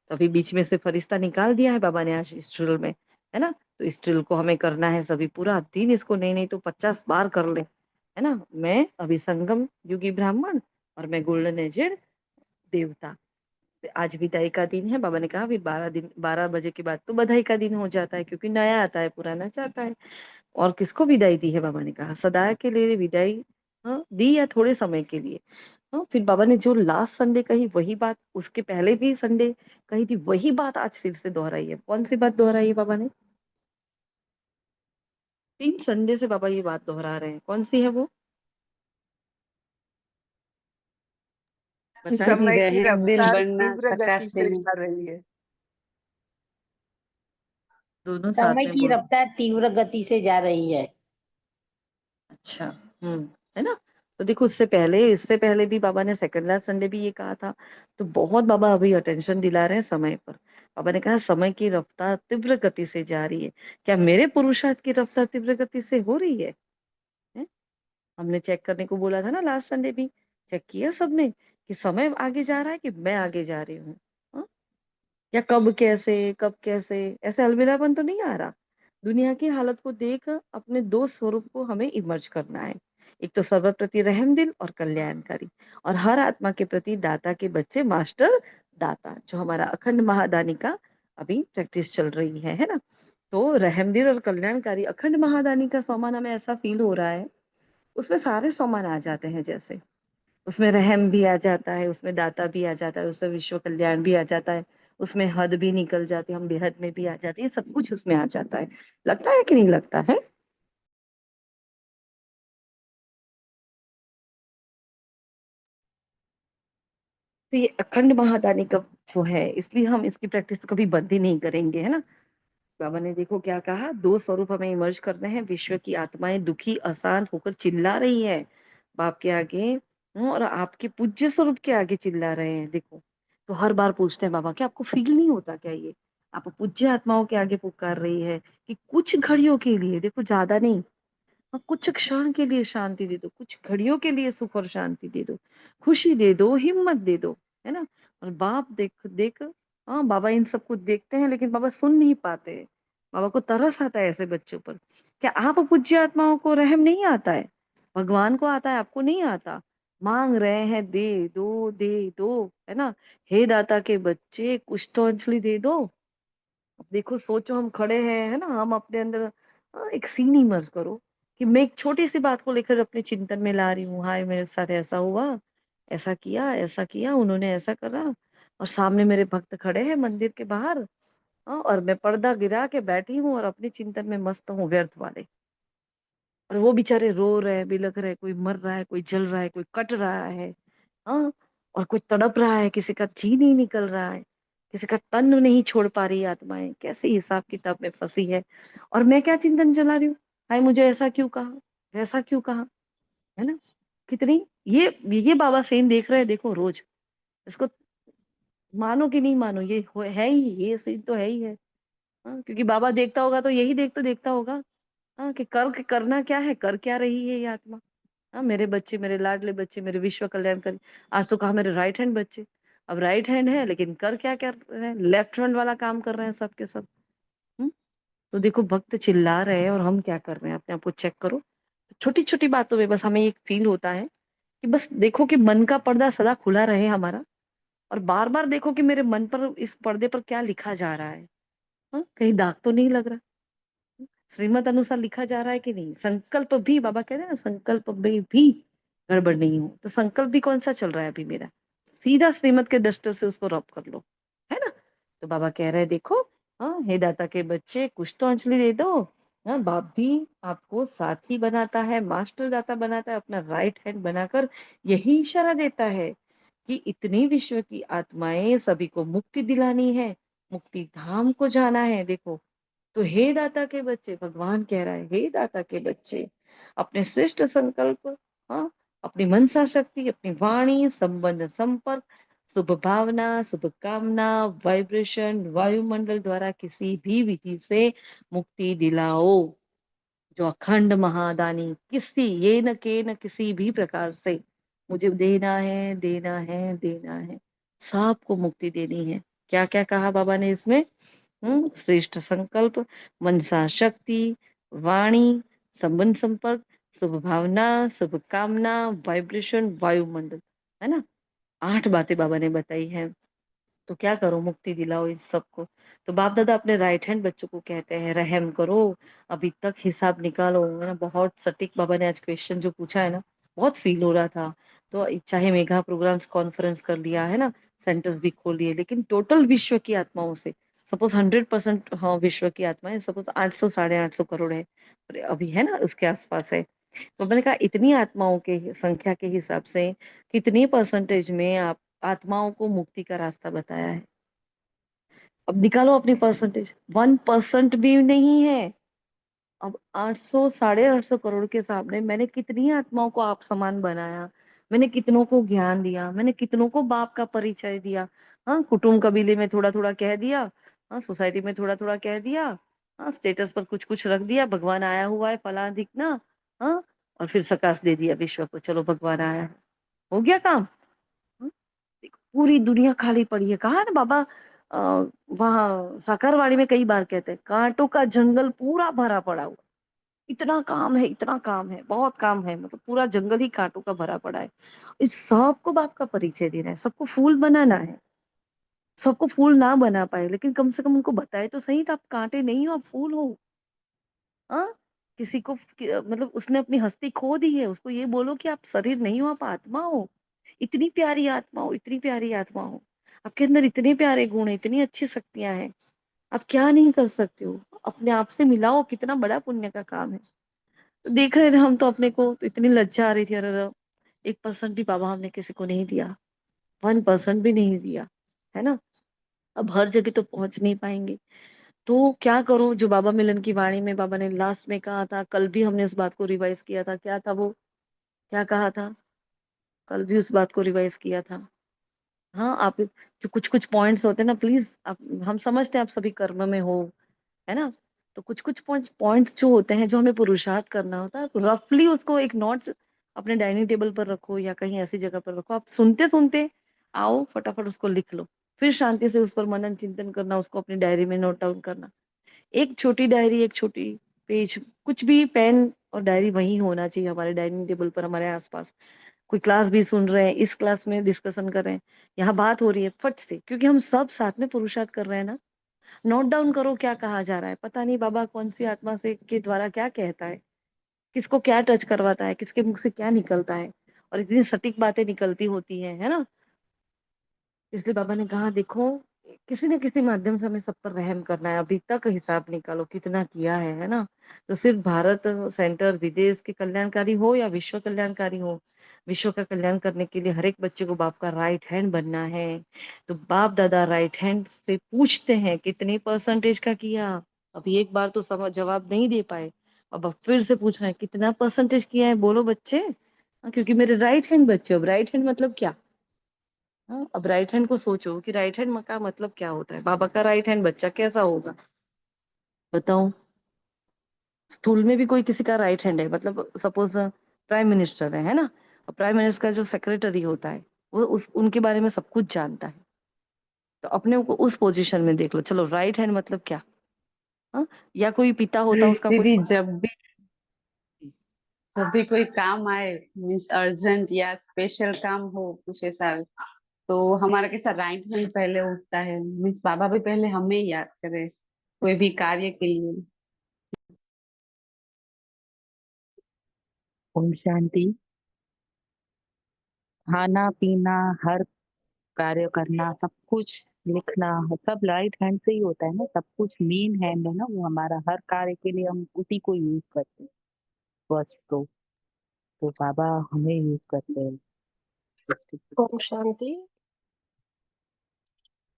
तो अभी बीच में से फरिश्ता निकाल दिया है बाबा ने आज इस ड्रिल में, है ना? तो इस ड्रिल को हमें करना है सभी पूरा दिन, इसको नहीं नहीं तो 50 बार कर ले, है ना? मैं अभी संगम युगी ब्राह्मण और मैं गोल्डन एजेड देवता। आज विदाई का दिन है, बाबा ने कहा फिर 12 दिन, 12 बजे के बाद तो बधाई का दिन हो जाता है, क्योंकि नया आता है पुराना जाता है। और किसको विदाई दी है बाबा ने कहा, सदा के लिए विदाई, हाँ, दी या थोड़े समय के लिए। हाँ, फिर बाबा ने जो लास्ट संडे कही वही बात उसके पहले भी संडे कही थी, वही बात आज फिर से दोहराई है। कौन सी बात दोहराई है बाबा ने? 3 संडे से बाबा ये बात दोहरा रहे हैं, कौन सी है वो बताएं? समय की रहम दिल रफ्तार बढ़ना तीव्र गति सकाश से देना। जा रही है। दोनों साथ समय में की बोल। रफ्तार तीव्र गति से जा रही है। अच्छा, है ना? तो देखो उससे पहले, इससे पहले भी बाबा ने सेकंड लास्ट संडे भी ये कहा था। तो बहुत बाबा अभी अटेंशन दिला रहे हैं समय पर। बाबा ने कहा समय की रफ्तार तीव्र गति से जा रही है। क्या मेरे पुरुषार्थ की रफ्तार तीव्र गति से हो रही है? हैं? हमने चेक करने को बोला था ना लास्ट संडे भी, चेक किया सबने कि समय आगे जा रहा है कि मैं आगे जा रही हूँ? हाँ? या कब कैसे ऐसे अलविदापन तो नहीं आ रहा। दुनिया की हालत को देख अपने दो स्वरूप को हमें इमर्ज करना है। एक तो सर्वप्रति रहमदिल और कल्याणकारी, और हर आत्मा के प्रति दाता के बच्चे मास्टर दाता, जो हमारा अखंड महादानी का अभी प्रैक्टिस चल रही है ना? तो रहमदिल और कल्याणकारी अखंड महादानी का सम्मान हमें ऐसा फील हो रहा है, उसमें सारे सम्मान आ जाते हैं। जैसे उसमें रहम भी आ जाता है, उसमें दाता भी आ जाता है, उसमें विश्व कल्याण भी आ जाता है, उसमें हद भी निकल जाती है, हम बेहद में भी आ जाते हैं, सब कुछ उसमें आ जाता है। लगता है कि नहीं लगता है? तो ये अखंड महादानी का जो है, इसलिए हम इसकी प्रैक्टिस तो कभी बंद ही नहीं करेंगे, है ना? बाबा ने देखो क्या कहा, दो स्वरूप हमें इमर्ज करने हैं। विश्व की आत्माएं दुखी अशांत होकर चिल्ला रही है बाप के आगे, और आपके पूज्य स्वरूप के आगे चिल्ला रहे हैं। देखो, तो हर बार पूछते हैं बाबा, क्या आपको फील नहीं होता क्या ये आप पूज्य आत्माओं के आगे पुकार रही है कि कुछ घड़ियों के लिए, देखो ज्यादा नहीं, हाँ, कुछ क्षण के लिए शांति दे दो, कुछ घड़ियों के लिए सुख और शांति दे दो, खुशी दे दो, हिम्मत दे दो, है ना? और बाप देख देख, हाँ, बाबा इन सबको देखते हैं लेकिन बाबा सुन नहीं पाते। बाबा को तरस आता है ऐसे बच्चों पर। क्या आप पूज्य आत्माओं को रहम नहीं आता है? भगवान को आता है, आपको नहीं आता? मांग रहे हैं, दे दो, है ना? हे दाता के बच्चे, कुछ तो अंजलि दे दो। अब देखो, सोचो हम खड़े हैं, है ना, हम अपने अंदर एक सीन इमर्ज करो कि मैं एक छोटी सी बात को लेकर अपने चिंतन में ला रही हूँ, हाय मेरे साथ ऐसा हुआ, ऐसा किया, उन्होंने ऐसा करा, और सामने मेरे भक्त खड़े हैं मंदिर के बाहर, और मैं पर्दा गिरा के बैठी हूँ और अपने चिंतन में मस्त हूँ व्यर्थ वाले। और वो बेचारे रो रहे हैं, बिलख रहे हैं, कोई मर रहा है, कोई जल रहा है, कोई कट रहा है, हाँ, और कोई तड़प रहा है, किसी का जी नहीं निकल रहा है, किसी का तन नहीं छोड़ पा रही आत्माएं, कैसे हिसाब किताब में फंसी है। और मैं क्या चिंतन चला रही हूँ, हाय मुझे ऐसा क्यों कहा, वैसा क्यों कहा, है ना? कितनी ये बाबा सेन देख रहे हैं, देखो रोज। इसको मानो कि नहीं मानो, ये है ही, ये सीन तो है ही है। हाँ, क्योंकि बाबा देखता होगा तो यही देखता होगा, हाँ, कि करना क्या है, कर क्या रही है ये आत्मा। हाँ, मेरे बच्चे, मेरे लाडले बच्चे, मेरे विश्व कल्याण कर, आज तो कहा मेरे राइट हैंड बच्चे। अब राइट हैंड है लेकिन कर क्या कर रहे हैं, लेफ्ट हैंड वाला काम कर रहे हैं सब के सब। हम्म? तो देखो भक्त चिल्ला रहे हैं और हम क्या कर रहे हैं, अपने आप को चेक करो। छोटी छोटी बातों में बस हमें एक फील होता है कि बस देखो कि मन का पर्दा सदा खुला रहे हमारा, और बार बार देखो कि मेरे मन पर, इस पर्दे पर क्या लिखा जा रहा है। हाँ, कहीं दाग तो नहीं लग रहा, श्रीमत अनुसार लिखा जा रहा है कि नहीं। संकल्प भी, बाबा कह रहे हैं ना, संकल्प में भी गड़बड़ नहीं हो, तो संकल्प भी कौन सा चल रहा है अभी मेरा, सीधा श्रीमत के डस्टर से उसको रब कर लो, है ना। तो बाबा कह रहे हैं देखो, हाँ हे दाता के बच्चे, कुछ तो अंजलि दे दो। हाँ, बाप भी आपको साथी बनाता है, मास्टर दाता बनाता है, अपना राइट हैंड बनाकर यही इशारा देता है कि इतनी विश्व की आत्माएं सभी को मुक्ति दिलानी है, मुक्ति धाम को जाना है। देखो, तो हे दाता के बच्चे, भगवान कह रहा है, हे दाता के बच्चे, अपने श्रेष्ठ संकल्प, हाँ, अपनी मनसा शक्ति, अपनी वाणी, संबंध, संपर्क, शुभ भावना, शुभ कामना, वाइब्रेशन, वायुमंडल द्वारा किसी भी विधि से मुक्ति दिलाओ। जो अखंड महादानी, किसी ये न के न किसी भी प्रकार से मुझे देना है, देना है, देना है, सबको मुक्ति देनी है। क्या क्या कहा बाबा ने इसमें? श्रेष्ठ संकल्प, मनसा शक्ति, वाणी, संबंध, संपर्क, शुभ भावना, शुभ कामना, वाइब्रेशन, वायुमंडल, है ना। 8 बातें बाबा ने बताई हैं। तो क्या करो, मुक्ति दिलाओ इस सबको। तो बाप दादा अपने राइट हैंड बच्चों को कहते हैं, रहम करो, अभी तक हिसाब निकालो, है ना। बहुत सटीक बाबा ने आज क्वेश्चन जो पूछा है ना, बहुत फील हो रहा था। तो चाहे मेगा प्रोग्राम्स कॉन्फ्रेंस कर लिया है ना, सेंटर्स भी खोल लिए, लेकिन टोटल विश्व की आत्माओं से, सपोज 100%, हाँ, विश्व की आत्माएं सपोज 800 850 करोड़ है, और अभी है ना उसके आसपास है। तो मैंने कहा इतनी आत्माओं के संख्या के हिसाब से कितनी परसेंटेज में आप आत्माओं को मुक्ति का रास्ता बताया है। अब निकालो अपनी परसेंटेज, 1% भी नहीं है। अब 800 850 करोड़ के सामने मैंने कितनी आत्माओं को आप समान बनाया, मैंने कितनों को ज्ञान दिया, मैंने कितनों को बाप का परिचय दिया। हाँ, कुटुंब कबीले में थोड़ा थोड़ा कह दिया, हाँ, सोसाइटी में थोड़ा थोड़ा कह दिया, हाँ, स्टेटस पर कुछ कुछ रख दिया, भगवान आया हुआ है फला दिखना, हाँ, और फिर सकाश दे दिया विश्व को, चलो भगवान आया है, हो गया काम। हाँ, देखो, पूरी दुनिया खाली पड़ी है। कहा है ना बाबा, वहां साकरवाड़ी में कई बार कहते हैं, कांटों का जंगल पूरा भरा पड़ा हुआ, इतना काम है, इतना काम है, बहुत काम है, मतलब पूरा जंगल ही कांटों का भरा पड़ा है। इस सबको बाप का परिचय देना है, सबको फूल बनाना है। सबको फूल ना बना पाए, लेकिन कम से कम उनको बताए तो सही, तो आप कांटे नहीं हो, आप फूल हो। हाँ, किसी को मतलब उसने अपनी हस्ती खो दी है, उसको ये बोलो कि आप शरीर नहीं हो, आप आत्मा हो। इतनी प्यारी आत्मा हो, इतनी प्यारी आत्मा हो, आपके अंदर इतने प्यारे गुण है, इतनी अच्छी शक्तियां हैं, आप क्या नहीं कर सकते हो। अपने आप से मिलाओ, कितना बड़ा पुण्य का काम है। तो देख रहे थे हम तो अपने को, तो इतनी लज्जा आ रही थी, अरे 1% भी बाबा हमने किसी को नहीं दिया, 1% भी नहीं दिया, है ना। अब हर जगह तो पहुंच नहीं पाएंगे, तो क्या करो। जो बाबा मिलन की वाणी में बाबा ने लास्ट में कहा था, कल भी हमने उस बात को रिवाइज किया था, क्या था वो, क्या कहा था, कल भी उस बात को रिवाइज किया था। हाँ, आप जो कुछ कुछ पॉइंट्स होते हैं ना, प्लीज आप, हम समझते हैं आप सभी कर्म में हो, है ना। तो कुछ कुछ पॉइंट्स जो होते हैं, जो हमें पुरुषार्थ करना होता है, रफली उसको एक नोट्स अपने डाइनिंग टेबल पर रखो या कहीं ऐसी जगह पर रखो, आप सुनते सुनते आओ, फटाफट उसको लिख लो, फिर शांति से उस पर मनन चिंतन करना, उसको अपनी डायरी में नोट डाउन करना। एक छोटी डायरी, एक छोटी पेज, कुछ भी, पेन और डायरी वही होना चाहिए हमारे डाइनिंग टेबल पर, हमारे आसपास। कोई क्लास भी सुन रहे हैं, इस क्लास में डिस्कशन कर रहे हैं, यहाँ बात हो रही है, फट से, क्योंकि हम सब साथ में पुरुषार्थ कर रहे हैं ना। नोट डाउन करो क्या कहा जा रहा है, पता नहीं बाबा कौन सी आत्मा से के द्वारा क्या कहता है, किसको क्या टच करवाता है, किसके मुख से क्या निकलता है, और इतनी सटीक बातें निकलती होती है ना। इसलिए बाबा ने कहा देखो, किसी न किसी माध्यम से हमें सब पर रहम करना है। अभी तक हिसाब निकालो कितना किया है ना। तो सिर्फ भारत सेंटर विदेश के कल्याणकारी हो या विश्व कल्याणकारी हो, विश्व का कल्याण करने के लिए हर एक बच्चे को बाप का राइट हैंड बनना है। तो बाप दादा राइट हैंड से पूछते हैं कितने परसेंटेज का किया। अभी एक बार तो समझ जवाब नहीं दे पाए, अब फिर से पूछ रहे हैं कितना परसेंटेज किया है, बोलो बच्चे। क्योंकि मेरे राइट हैंड बच्चे, अब राइट हैंड मतलब क्या। हाँ, अब राइट हैंड को सोचो कि राइट हैंड का मतलब क्या होता है। बाबा का राइट हैंड बच्चा कैसा होगा, बताओ। स्थूल में भी कोई किसी का राइट हैंड है, मतलब सपोज प्राइम मिनिस्टर है ना। और प्राइम मिनिस्टर का जो सेक्रेटरी होता है, वो उस उनके बारे में सब कुछ जानता है। तो अपने को उस पोजीशन में देख लो, चलो राइट हैंड मतलब क्या। हाँ, या कोई पिता होता, उसका कोई दीदी जब भी जब भी कोई काम आए, मीन्स अर्जेंट या स्पेशल काम हो कुछ ऐसा, तो हमारा कैसा राइट हैंड पहले उठता है, मीन्स बाबा भी पहले हमें ही याद करे कोई भी कार्य के लिए। ओम शांति। खाना पीना, हर कार्य करना, सब कुछ लिखना, सब राइट हैंड से ही होता है ना। सब कुछ मेन हैंड है ना, वो हमारा हर कार्य के लिए हम उसी को यूज करते हैं फर्स्ट तो बाबा हमें यूज करते हैं। ओम शांति।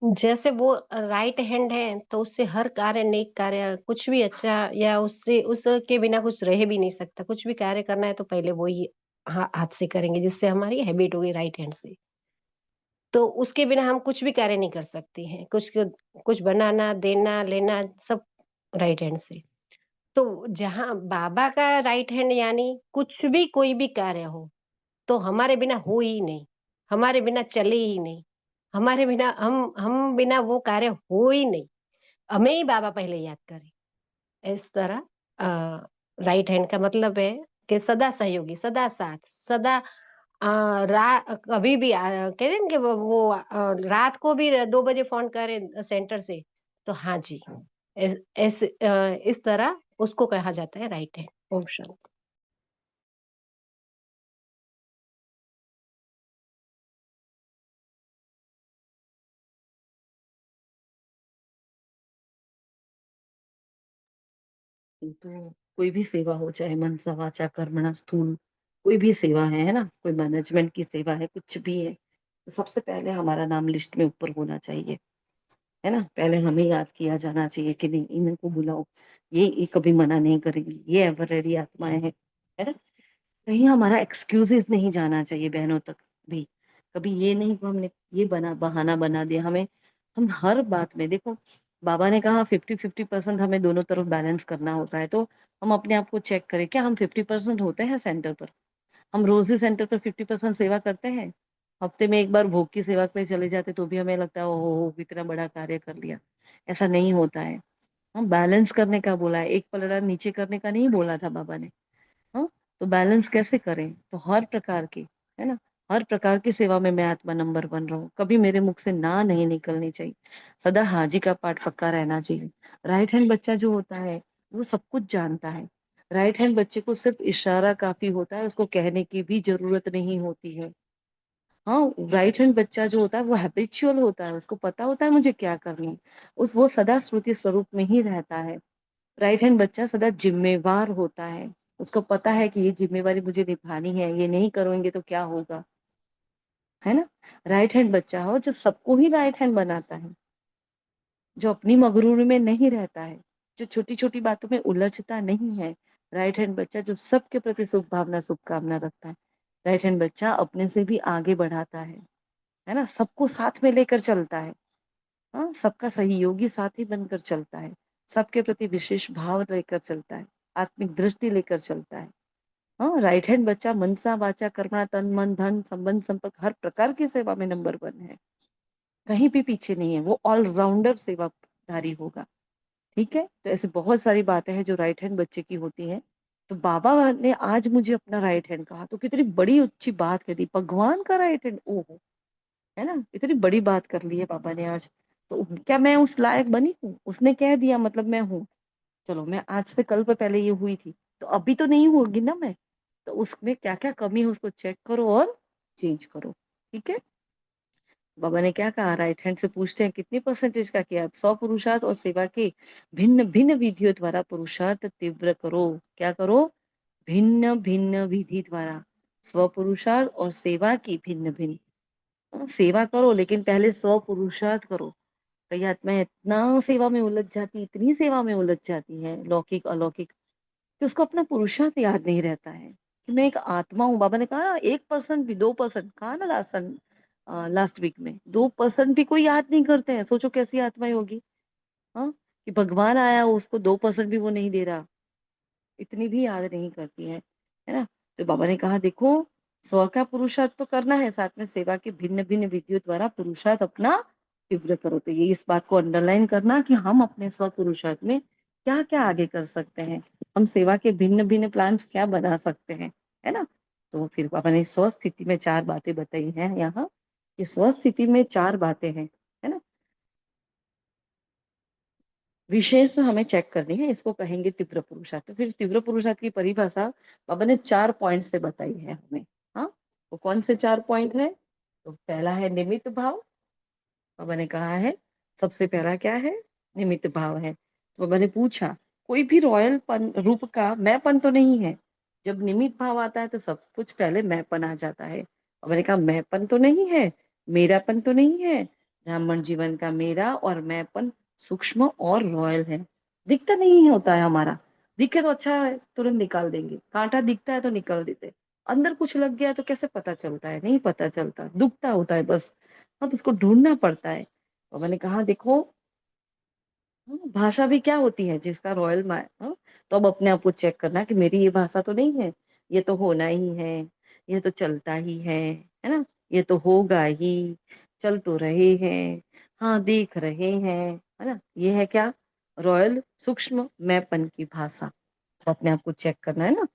जैसे वो राइट हैंड है तो उससे हर कार्य, नेक कार्य, कुछ भी अच्छा या उससे उसके बिना कुछ रह भी नहीं सकता। कुछ भी कार्य करना है तो पहले वो ही हाथ से करेंगे, जिससे हमारी हैबिट होगी राइट हैंड से। तो उसके बिना हम कुछ भी कार्य नहीं कर सकते हैं। कुछ बनाना, देना, लेना सब राइट हैंड से। तो जहाँ बाबा का राइट हैंड यानी कुछ भी कोई भी कार्य हो तो हमारे बिना हो ही नहीं, हमारे बिना चले ही नहीं, हमारे बिना हम बिना वो कार्य हो ही नहीं। हमें ही बाबा पहले याद करें। इस तरह राइट हैंड का मतलब है कि सदा सहयोगी, सदा साथ, सदा कभी भी कहते हैं कि रात को भी 2 बजे फोन करें सेंटर से तो हाँ जी, इस तरह उसको कहा जाता है राइट हैंड। ओम शांति। तो कोई भी सेवा हो, चाहे मनसा वाचा कर्मणा स्थूल, कोई भी सेवा है ना, कोई मैनेजमेंट की सेवा है, कुछ भी है, तो सबसे पहले हमारा नाम लिस्ट में ऊपर होना चाहिए, है ना। पहले हमें याद किया जाना चाहिए कि नहीं, इनको बुलाओ, ये कभी मना नहीं करेंगी, ये एवर रेडी आत्माएं हैं, है ना। कहीं हमारा एक्सक्यूजेस नहीं जाना चाहिए बहनों तक भी। कभी ये नहीं कि हमने ये बहाना बना दिया हमें। हम हर बात में देखो, बाबा ने कहा 50-50% हमें दोनों तरफ बैलेंस करना होता है। तो हम अपने आप को चेक करें, क्या हम 50% होते हैं सेंटर पर? हम रोज ही सेंटर पर 50% सेवा करते हैं? हफ्ते में एक बार भोग की सेवा पे चले जाते तो भी हमें लगता है ओहो कितना बड़ा कार्य कर लिया। ऐसा नहीं होता है। हम बैलेंस करने का बोला है, एक पलड़ा नीचे करने का नहीं बोला था बाबा ने। हाँ, तो बैलेंस कैसे करें? तो हर प्रकार की, है ना, हर प्रकार की सेवा में मैं आत्मा नंबर 1 रहूं। कभी मेरे मुख से ना नहीं निकलनी चाहिए। सदा हाजी का पाठ पक्का रहना चाहिए। राइट हैंड बच्चा जो होता है वो सब कुछ जानता है। राइट हैंड बच्चे को सिर्फ इशारा काफी होता है, उसको कहने की भी जरूरत नहीं होती है। हाँ, राइट हैंड बच्चा जो होता है वो हैबिचुअल होता है, उसको पता होता है मुझे क्या करना है। वो सदा स्मृति स्वरूप में ही रहता है। राइट हैंड बच्चा सदा जिम्मेवार होता है। उसको पता है कि ये जिम्मेवारी मुझे निभानी है, ये नहीं करेंगे तो क्या होगा, है ना। राइट हैंड बच्चा हो जो सबको ही राइट हैंड बनाता है, जो अपनी मगरूर में नहीं रहता है, जो छोटी छोटी बातों में उलझता नहीं है। राइट हैंड बच्चा जो सबके प्रति शुभ भावना शुभकामना रखता है। राइट हैंड बच्चा अपने से भी आगे बढ़ाता है ना, सबको साथ में लेकर चलता है। हाँ, सबका सहयोगी साथी बनकर चलता है। सबके प्रति विशेष भाव लेकर चलता है। आत्मिक दृष्टि लेकर चलता है। हाँ, राइट हैंड बच्चा मनसा वाचा कर्मणा, तन मन धन संबंध संपर्क हर प्रकार की सेवा में नंबर 1 है। कहीं भी पीछे नहीं है, वो ऑलराउंडर सेवाधारी होगा। ठीक है, तो ऐसे बहुत सारी बातें हैं जो राइट हैंड बच्चे की होती हैं। तो बाबा ने आज मुझे अपना राइट हैंड कहा तो कितनी बड़ी अच्छी बात कह दी, भगवान का राइट हैंड, ओहो, है ना, इतनी बड़ी बात कर ली है बाबा ने आज। तो क्या मैं उस लायक बनी हूँ? उसने कह दिया मतलब मैं हूँ। चलो, मैं आज से कल पे पहले ये हुई थी तो अभी तो नहीं होगी ना मैं। तो उसमें क्या क्या कमी है उसको चेक करो और चेंज करो। ठीक है, बाबा ने क्या कहा, राइट हैंड से पूछते हैं कितनी परसेंटेज का किया? 100 पुरुषार्थ और सेवा के भिन्न भिन्न विधियों द्वारा पुरुषार्थ तीव्र करो। क्या करो? भिन्न भिन्न विधि द्वारा स्व पुरुषार्थ और सेवा की भिन्न भिन्न। सेवा करो लेकिन पहले 100 पुरुषार्थ करो। कई आत्माएं इतना सेवा में उलझ जाती, इतनी सेवा में उलझ जाती है, लौकिक अलौकिक, कि उसको अपना पुरुषार्थ याद नहीं रहता है कि मैं एक आत्मा हूँ। बाबा ने कहा ना 1% भी, 2% कहा ना लास्ट वीक में, 2% भी कोई याद नहीं करते हैं। सोचो कैसी आत्माएं होगी। हाँ, कि भगवान आया उसको 2% भी वो नहीं दे रहा, इतनी भी याद नहीं करती है ना। तो बाबा ने कहा देखो, स्व का पुरुषार्थ तो करना है, साथ में सेवा के भिन्न भिन्न विधियों द्वारा पुरुषार्थ अपना तीव्र करो। तो ये इस बात को अंडरलाइन करना कि हम अपने स्व पुरुषार्थ में क्या क्या आगे कर सकते हैं, हम सेवा के भिन्न भिन्न प्लान क्या बना सकते हैं, है ना। तो फिर पापा ने स्वस्थ स्थिति में 4 बातें बताई हैं यहाँ, कि स्वस्थ स्थिति में 4 बातें हैं, है ना। विशेष हमें चेक करनी है, इसको कहेंगे तीव्र पुरुषार्थ। तो फिर तीव्र पुरुषार्थ की परिभाषा बाबा ने 4 पॉइंट से बताई है हमें। हाँ, वो कौन से 4 पॉइंट है? तो पहला है निमित्त भाव। बाबा ने कहा है सबसे पहला क्या है? निमित्त भाव है। तो बाबा ने पूछा कोई भी रॉयल पन रूप का मैंपन तो नहीं है। जब निमित्त भाव आता है तो सब कुछ पहले मैंपन आ जाता है। बाबा ने कहा मैंपन तो नहीं है, मेरापन तो नहीं है। ब्राह्मण जीवन का मेरा और मैंपन सूक्ष्म और रॉयल है। दिखता नहीं होता है हमारा, दिखे तो अच्छा है तुरंत निकाल देंगे, कांटा दिखता है तो निकाल देते, अंदर कुछ लग गया तो कैसे पता चलता है? नहीं पता चलता, दुखता होता है बस। हाँ, तो उसको ढूंढना पड़ता है। और मैंने कहा देखो, भाषा भी क्या होती है जिसका रॉयल हाँ? तो अब अपने आप को चेक करना कि मेरी ये भाषा तो नहीं है, ये तो होना ही है, ये तो चलता ही है ना, ये तो होगा ही, चल तो रहे हैं, हाँ देख रहे हैं, है ना। ये है क्या? रॉयल सूक्ष्म मैंपन की भाषा। तो अपने आप को चेक करना है ना,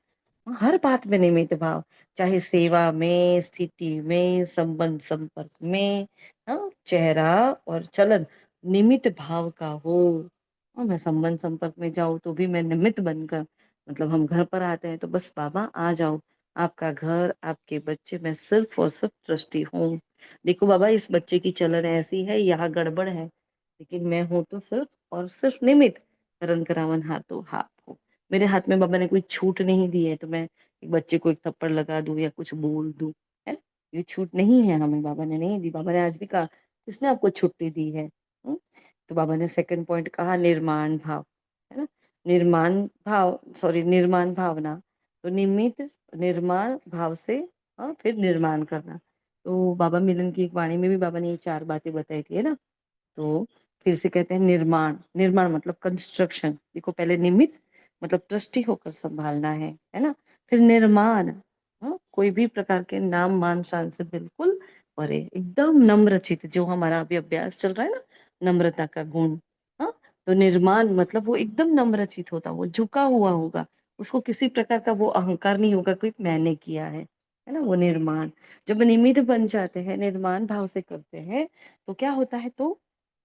हर बात में निमित्त भाव, चाहे सेवा में, स्थिति में, संबंध संपर्क में, हाँ चेहरा और चलन निमित्त भाव का हो। और मैं संबंध संपर्क में जाऊं तो भी मैं निमित्त बनकर, मतलब हम घर पर आते हैं तो बस बाबा आ जाओ, आपका घर, आपके बच्चे, मैं सिर्फ और सिर्फ ट्रस्टी हूँ। देखो बाबा, इस बच्चे की चलन ऐसी है, यहाँ गड़बड़ है, लेकिन मैं हूं तो सिर्फ और सिर्फ निमित्त। करण करावन हाथों हाथ हो, मेरे हाथ में बाबा ने कोई छूट नहीं दी है तो मैं एक बच्चे को एक थप्पड़ लगा दूं या कुछ बोल दूं, है ना? ये छूट नहीं है, हमें बाबा ने नहीं दी। बाबा ने आज भी कहा किसने आपको छुट्टी दी है? तो बाबा ने सेकंड पॉइंट कहा निर्माण भाव, है ना। निर्माण भाव, सॉरी निर्माण भावना, तो निमित्त निर्माण भाव से, हाँ फिर निर्माण करना। तो बाबा मिलन की एक वाणी में भी बाबा ने ये 4 बातें बताई थी, है ना। तो फिर से कहते हैं निर्माण, निर्माण मतलब कंस्ट्रक्शन। देखो पहले निमित्त मतलब ट्रस्टी होकर संभालना है ना। फिर निर्माण, हाँ कोई भी प्रकार के नाम मान शान से बिल्कुल परे, एकदम नम्रचित, जो हमारा अभी अभ्यास चल रहा है ना, नम्रता का गुण। हाँ, तो निर्माण मतलब वो एकदम नम्रचित होता, वो झुका हुआ होगा, उसको किसी प्रकार का वो अहंकार नहीं होगा कि मैंने किया है ना। वो निर्माण, जब निमित्त बन जाते हैं, निर्माण भाव से करते हैं, तो क्या होता है? तो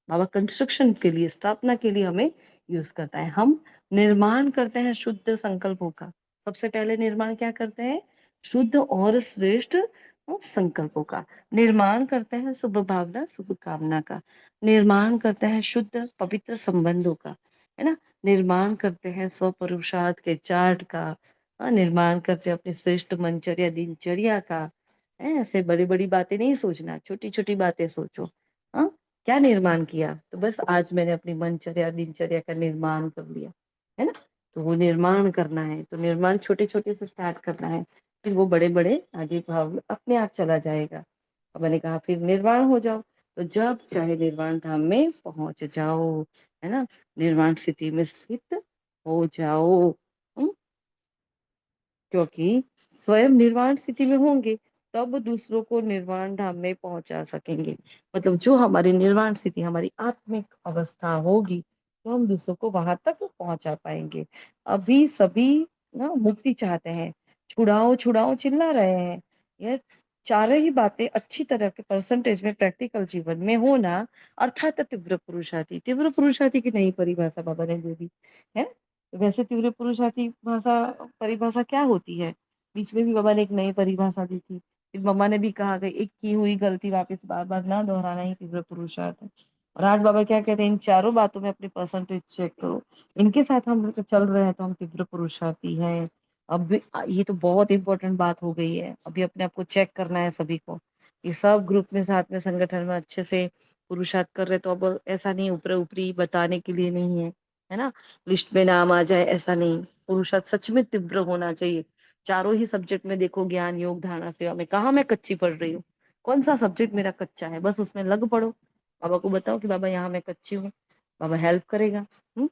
बाबा कंस्ट्रक्शन के लिए, स्थापना के लिए हमें यूज करता है। हम निर्माण करते हैं शुद्ध संकल्पों का। सबसे पहले निर्माण क्या करते हैं? शुद्ध और श्रेष्ठ संकल्पों का निर्माण करते हैं, शुभ भावना शुभ कामना का निर्माण करते हैं, शुद्ध पवित्र संबंधों का, है ना। निर्माण करते हैं स्व पुरुषार्थ के चार्ट का, निर्माण करते हैं अपनी श्रेष्ठ मनचर्या दिनचर्या का। ऐसे बड़ी बड़ी बातें नहीं सोचना, छोटी छोटी बातें सोचो। हाँ, क्या निर्माण किया? तो बस आज मैंने अपनी मनचर्या दिनचर्या का निर्माण कर लिया, है ना। तो वो निर्माण करना है, तो निर्माण छोटे छोटे से स्टार्ट करना है, फिर वो बड़े बड़े आगे भाव अपने आप चला जाएगा। अब मैंने कहा फिर निर्वाण हो जाओ, तो जब चाहे निर्वाण धाम में पहुंच जाओ, है ना। निर्वाण स्थिति में स्थित हो जाओ। हम्म, क्योंकि स्वयं निर्वाण स्थिति में होंगे तब दूसरों को निर्वाण धाम में पहुंचा सकेंगे। मतलब जो हमारी निर्वाण स्थिति, हमारी आत्मिक अवस्था होगी, तो हम दूसरों को वहां तक पहुंचा पाएंगे। अभी सभी ना मुक्ति चाहते हैं, छुड़ाओ छुड़ाओ चिल्ला रहे हैं। यह चारों ही बातें अच्छी तरह के परसेंटेज में प्रैक्टिकल जीवन में होना, अर्थात तीव्र पुरुषार्थी। तीव्र पुरुषार्थी की नई परिभाषा बाबा ने दे दी है। तो वैसे तीव्र पुरुषार्थी भाषा परिभाषा क्या होती है? बीच में भी बाबा ने एक नई परिभाषा दी थी, फिर मम्मा ने भी कहा कि एक की हुई गलती वापस बार बार ना दोहराना ही तीव्र पुरुषार्थ है। और आज बाबा क्या कहते हैं, इन चारों बातों में अपनी परसेंटेज चेक करो, इनके साथ हम चल रहे हैं तो हम तीव्र पुरुषार्थी हैं। अब ये तो बहुत इंपॉर्टेंट बात हो गई है, अभी अपने आप को चेक करना है सभी को। ये सब ग्रुप में साथ में संगठन में अच्छे से पुरुषार्थ कर रहे, तो अब ऐसा नहीं ऊपर ऊपरी बताने के लिए नहीं है ना, लिस्ट में नाम आ जाए ऐसा नहीं। पुरुषार्थ सच में तीव्र होना चाहिए। चारों ही सब्जेक्ट में देखो, ज्ञान योग धारणा सेवा में कहा मैं कच्ची पढ़ रही हूँ? कौन सा सब्जेक्ट मेरा कच्चा है? बस उसमें लग पड़ो, बाबा को बताओ कि बाबा यहाँ मैं कच्ची हूँ, बाबा हेल्प करेगा। तो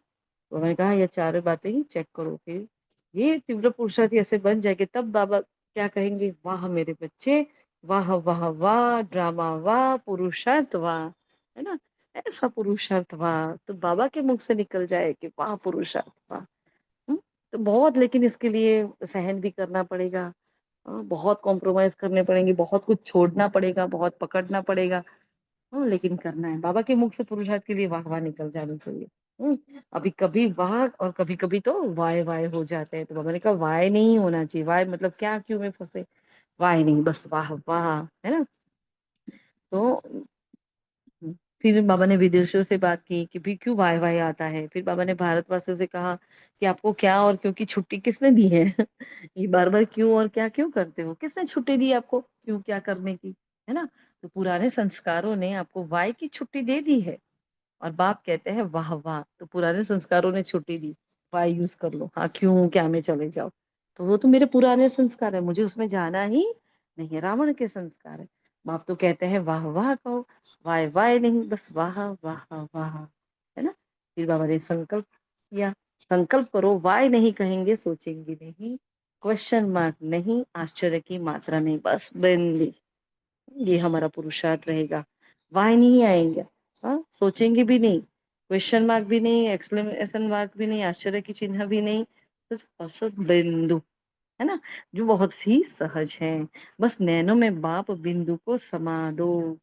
मैंने कहा ये चारों बातें ही चेक करो, फिर ये तीव्र पुरुषार्थ ऐसे बन जाएंगे, तब बाबा क्या कहेंगे? वाह मेरे बच्चे, वाह वाह वाह, ड्रामा वाह, पुरुषार्थ वाह, है ना। ऐसा पुरुषार्थ, वाह, तो बाबा के मुख से निकल जाए कि वाह पुरुषार्थ, वाह। तो बहुत, लेकिन इसके लिए सहन भी करना पड़ेगा, बहुत कॉम्प्रोमाइज करने पड़ेंगे, बहुत कुछ छोड़ना पड़ेगा, बहुत पकड़ना पड़ेगा। लेकिन करना है, बाबा के मुख से पुरुषार्थ के लिए वाह वाह निकल जानी चाहिए। अभी कभी वाह और कभी कभी तो वाय वाय हो जाते हैं, तो बाबा ने कहा वाय नहीं होना चाहिए। वाय मतलब क्या, क्यों में फंसे, वाय नहीं, बस वाह वाह, है ना। तो फिर बाबा ने विदेशियों से बात की कि भी क्यों वाई वाई आता है। फिर बाबा ने भारतवासियों से कहा कि आपको क्या और क्यों की छुट्टी किसने दी है। ये बार बार क्यों और क्या क्यों करते हो, किसने छुट्टी दी आपको क्यों क्या करने की, है ना। तो पुराने संस्कारों ने आपको वाई की छुट्टी दे दी है, और बाप कहते हैं वाह वाह, तो पुराने संस्कारों ने छुट्टी दी, वाई यूज कर लो, हाँ क्यों क्या में चले जाओ। तो वो तो मेरे पुराने संस्कार है, मुझे उसमें जाना ही नहीं है, रावण के संस्कार है। बाप तो कहते हैं वाह वाह कहो, वाह वाह नहीं, बस वाह वाह वाह, है ना। फिर बाबा ने संकल्प किया, संकल्प करो, वाय नहीं कहेंगे, सोचेंगे नहीं, क्वेश्चन मार्क नहीं, आश्चर्य की मात्रा नहीं, बस बिंदी, ये हमारा पुरुषार्थ रहेगा। वाय नहीं आएंगे, हाँ, सोचेंगे भी नहीं, क्वेश्चन मार्क भी नहीं, एक्सक्लेमेशन मार्क भी नहीं, आश्चर्य की चिन्ह भी नहीं, सिर्फ बस बिंदु, है ना, जो बहुत ही सहज है। बस नैनों में बाप बिंदु को समा दो,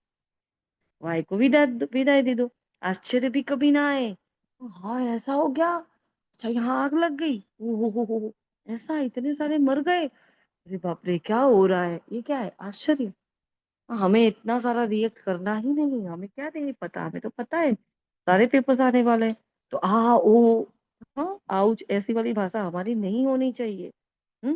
वाई को विदाई दे दो, आश्चर्य भी कभी ना आए। हाँ ऐसा हो गया, अच्छा यहाँ आग लग गई, हो, ऐसा इतने सारे मर गए, अरे बाप रे क्या हो रहा है, ये क्या है, आश्चर्य। हमें इतना सारा रिएक्ट करना ही नहीं, हमें क्या नहीं पता, हमें तो पता है सारे पेपर्स आने वाले हैं। तो आ ओ, हाँ आउच, ऐसी वाली भाषा हमारी नहीं होनी चाहिए। हम्म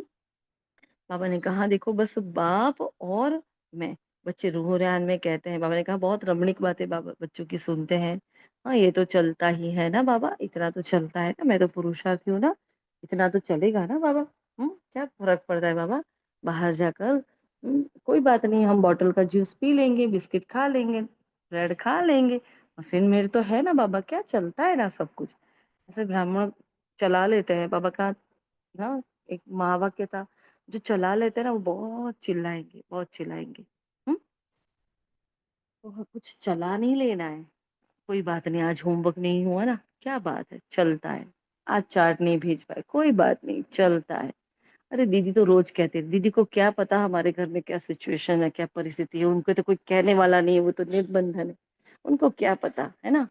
बाबा ने कहा देखो बस बाप और मैं, बच्चे रूह रेहान में कहते हैं, बाबा ने कहा बहुत रमणीक बातें बाबा बच्चों की सुनते हैं। हाँ ये तो चलता ही है ना बाबा, इतना तो चलता है ना, मैं तो पुरुषार्थी हूँ ना, इतना तो चलेगा ना बाबा। क्या फर्क पड़ता है बाबा, बाहर जाकर कोई बात नहीं, हम बॉटल का जूस पी लेंगे, बिस्किट खा लेंगे, ब्रेड खा लेंगे, मशीन मेड तो है ना बाबा, क्या चलता है ना सब कुछ। ऐसे ब्राह्मण चला लेते हैं बाबा का, हाँ, एक महावाक्य था, जो चला लेते हैं ना वो बहुत चिल्लाएंगे, बहुत चिल्लाएंगे। हम्म तो कुछ चला नहीं लेना है, कोई बात नहीं, आज होमवर्क नहीं हुआ ना, क्या बात है, चलता है, आज चार्ट नहीं भेज पाए, कोई बात नहीं, चलता है। अरे दीदी तो रोज कहती है, दीदी को क्या पता हमारे घर में क्या सिचुएशन है, क्या परिस्थिति है, उनको तो कोई कहने वाला नहीं है, वो तो निर्बंधन है, उनको क्या पता है ना।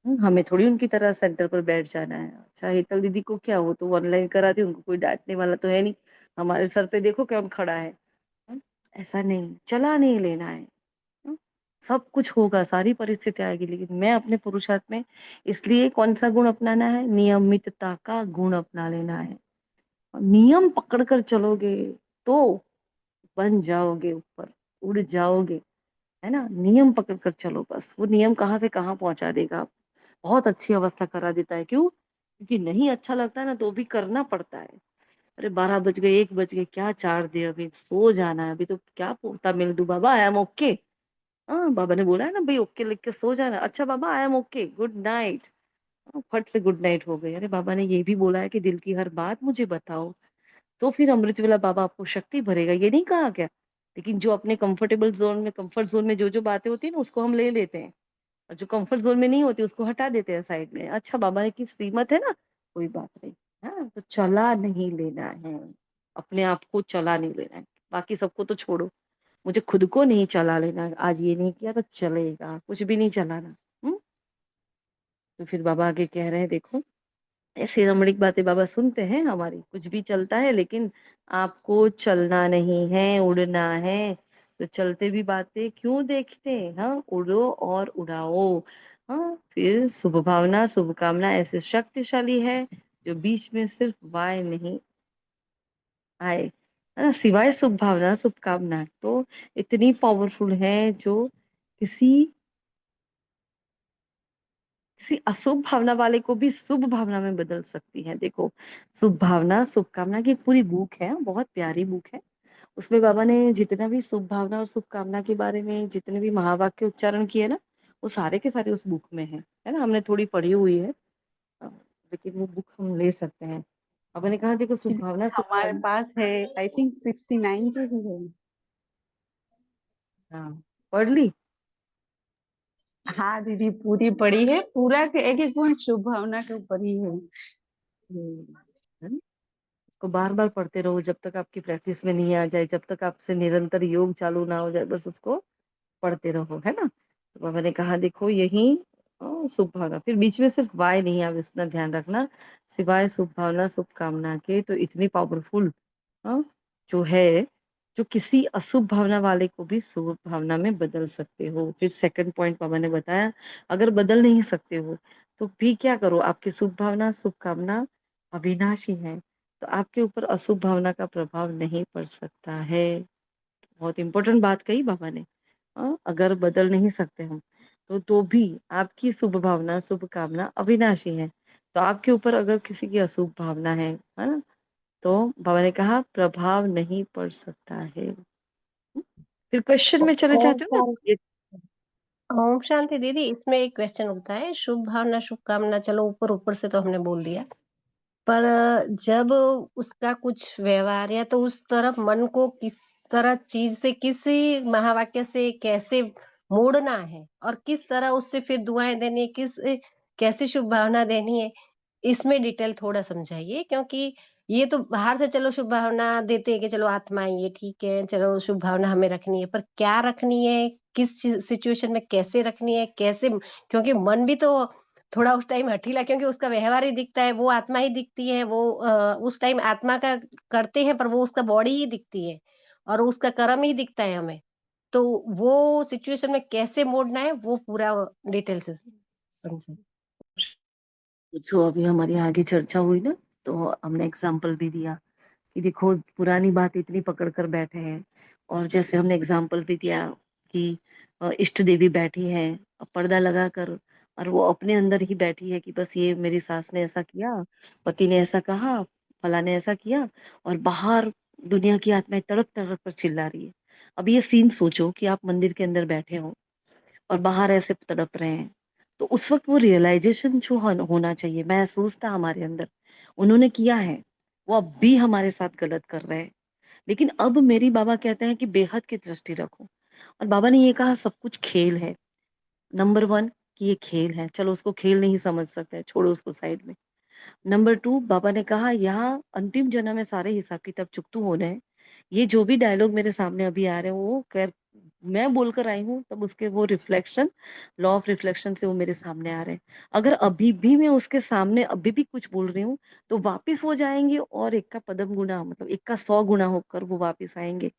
हमें थोड़ी उनकी तरह सेंटर पर बैठ जाना है। अच्छा हेतल दीदी को क्या, वो तो ऑनलाइन कराती, उनको कोई डांटने वाला तो है नहीं, हमारे सर पे देखो कौन खड़ा है। हम्म, ऐसा नहीं, चला नहीं लेना है। हम्म, सब कुछ होगा, सारी परिस्थिति आएगी, लेकिन मैं अपने पुरुषार्थ में, इसलिए कौन सा गुण अपनाना है, नियमितता का गुण अपना लेना है। और नियम पकड़ कर चलोगे तो बन जाओगे ऊपर, उड़ जाओगे, है ना। नियम पकड़ कर चलो, बस वो नियम कहाँ से कहाँ पहुंचा देगा, बहुत अच्छी अवस्था करा देता है। क्यों, क्योंकि नहीं अच्छा लगता है ना, तो भी करना पड़ता है। अरे 12 बज गए, 1 बज गए, क्या चार दे, अभी सो जाना है, अभी तो क्या पोता मिल दूं बाबा, आई एम ओके। हाँ बाबा ने बोला है ना भाई, ओके लिख के सो जाना, अच्छा बाबा I am okay, good night. फट से गुड नाइट हो गई। अरे बाबा ने ये भी बोला है कि दिल की हर बात मुझे बताओ, तो फिर अमृत वेला बाबा आपको शक्ति भरेगा, ये नहीं कहा क्या। लेकिन जो अपने कंफर्टेबल जोन में, कंफर्ट जोन में जो जो बातें होती है ना, उसको हम ले लेते हैं, और जो कंफर्ट जोन में नहीं होती उसको हटा देते हैं साइड में। अच्छा बाबा ने की श्रीमत है ना, कोई बात नहीं, हाँ तो चला नहीं लेना है, अपने आप को चला नहीं लेना है, बाकी सबको तो छोड़ो, मुझे खुद को नहीं चला लेना है। आज ये नहीं किया तो चलेगा, कुछ भी नहीं चलाना। हम्म तो फिर बाबा आगे कह रहे हैं देखो, ऐसी रमणीक बातें बाबा सुनते हैं हमारी, कुछ भी चलता है, लेकिन आपको चलना नहीं है, उड़ना है। तो चलते भी बातें क्यों देखते, हाँ उड़ो और उड़ाओ। हाँ फिर शुभ भावना शुभकामना ऐसे शक्तिशाली है, जो बीच में सिर्फ वाय नहीं आए, है ना, सिवाय शुभ भावना शुभकामना, तो इतनी पावरफुल है, जो किसी किसी अशुभ भावना वाले को भी शुभ भावना में बदल सकती है। देखो, शुभ भावना शुभकामना की एक पूरी बुक है, बहुत प्यारी बुक है। उसमें बाबा ने जितना भी शुभ भावना और शुभकामना के बारे में जितने भी महावाक्य उच्चारण किए ना, वो सारे के सारे उस बुक में है ना, हमने थोड़ी पढ़ी हुई है, अ, लेकिन वो बुक हम ले सकते हैं। बाबा ने कहा देखो, शुभ भावना हमारे शुभकामना, पास है, आई थिंक 69 की ही है। हाँ पढ़ ली। हाँ दीदी, पूरी पढ़ी है, पूरा एक एक पॉइंट शुभ भावना के ऊपर ही है। है ना? इसको बार बार पढ़ते रहो जब तक आपकी प्रैक्टिस में नहीं आ जाए, जब तक आपसे निरंतर योग चालू ना हो जाए, बस उसको पढ़ते रहो, है ना। तो बाबा ने कहा देखो यही शुभ भावना, फिर बीच में सिर्फ वाय नहीं, आप इसका ध्यान रखना, सिवाय शुभ भावना शुभ कामना के, तो इतनी पावरफुल जो है, जो किसी अशुभ भावना वाले को भी शुभ भावना में बदल सकते हो। फिर सेकंड पॉइंट बाबा ने बताया, अगर बदल नहीं सकते हो तो भी क्या करो, आपकी शुभ भावना शुभ कामना अविनाशी है, तो आपके ऊपर अशुभ भावना का प्रभाव नहीं पड़ सकता है। बहुत इंपॉर्टेंट बात कही बाबा ने। अगर बदल नहीं सकते हम तो भी आपकी शुभ भावना शुभ कामना अविनाशी है, तो आपके ऊपर अगर किसी की अशुभ भावना है ना, तो बाबा ने कहा प्रभाव नहीं पड़ सकता है। फिर क्वेश्चन में चले ओम जाते हो ना शांति। ये। ओम शांति दीदी, इसमें एक क्वेश्चन होता है, शुभ भावना शुभ कामना चलो ऊपर ऊपर से तो हमने बोल दिया, पर जब उसका कुछ व्यवहार या तो उस तरफ मन को किस तरह चीज से, किसी महावाक्य से कैसे मोड़ना है और किस तरह उससे फिर दुआएं देनी है, कैसी शुभ भावना देनी है, इसमें डिटेल थोड़ा समझाइए। क्योंकि ये तो बाहर से चलो शुभ भावना देते हैं कि चलो आत्मा आई है, ठीक है, चलो शुभ भावना हमें रखनी है, पर क्या रखनी है, किस सिचुएशन में कैसे रखनी है, कैसे, क्योंकि मन भी तो थोड़ा उस टाइम हठीला, क्योंकि उसका व्यवहार ही दिखता है, वो आत्मा ही दिखती है, वो उस टाइम आत्मा का करते हैं, पर वो उसका बॉडी ही दिखती है और उसका कर्म ही दिखता है हमें। तो वो सिचुएशन में कैसे मोड़ना है, वो पूरा डिटेल से समझे। जो अभी हमारी आगे चर्चा हुई ना, तो हमने एग्जाम्पल भी दिया कि देखो पुरानी बात इतनी पकड़ कर बैठे हैं, और जैसे हमने एग्जाम्पल भी दिया कि इष्ट देवी बैठी है पर्दा लगा कर, और वो अपने अंदर ही बैठी है कि बस ये मेरी सास ने ऐसा किया, पति ने ऐसा कहा, फला ने ऐसा किया, और बाहर दुनिया की आत्माएं तड़प तड़प कर चिल्ला रही है। अब ये सीन सोचो कि आप मंदिर के अंदर बैठे हो और बाहर ऐसे तड़प रहे हैं, तो उस वक्त वो रियलाइजेशन जो होना चाहिए, महसूस था हमारे अंदर, उन्होंने किया है, वो अब भी हमारे साथ गलत कर रहे हैं। लेकिन अब मेरी बाबा कहते हैं कि बेहद की दृष्टि रखो, और बाबा ने ये कहा सब कुछ खेल है। नंबर वन कि ये खेल है, चलो उसको खेल नहीं समझ सकते, छोड़ो उसको साइड में। नंबर टू, बाबा ने कहा यहाँ अंतिम जन्म में सारे हिसाब किताब चुकतू होने हैं। ये जो भी डायलॉग मेरे सामने अभी आ रहे हैं वो कर मैं बोलकर आई हूँ, तब उसके वो रिफ्लेक्शन, लॉ ऑफ रिफ्लेक्शन से वो मेरे सामने आ रहे हैं। अगर अभी भी मैं उसके सामने अभी भी कुछ बोल रही हूँ, तो वापिस वो जाएंगे और एक का पदम गुना, मतलब एक का 100 गुना होकर वो वापिस आएंगे।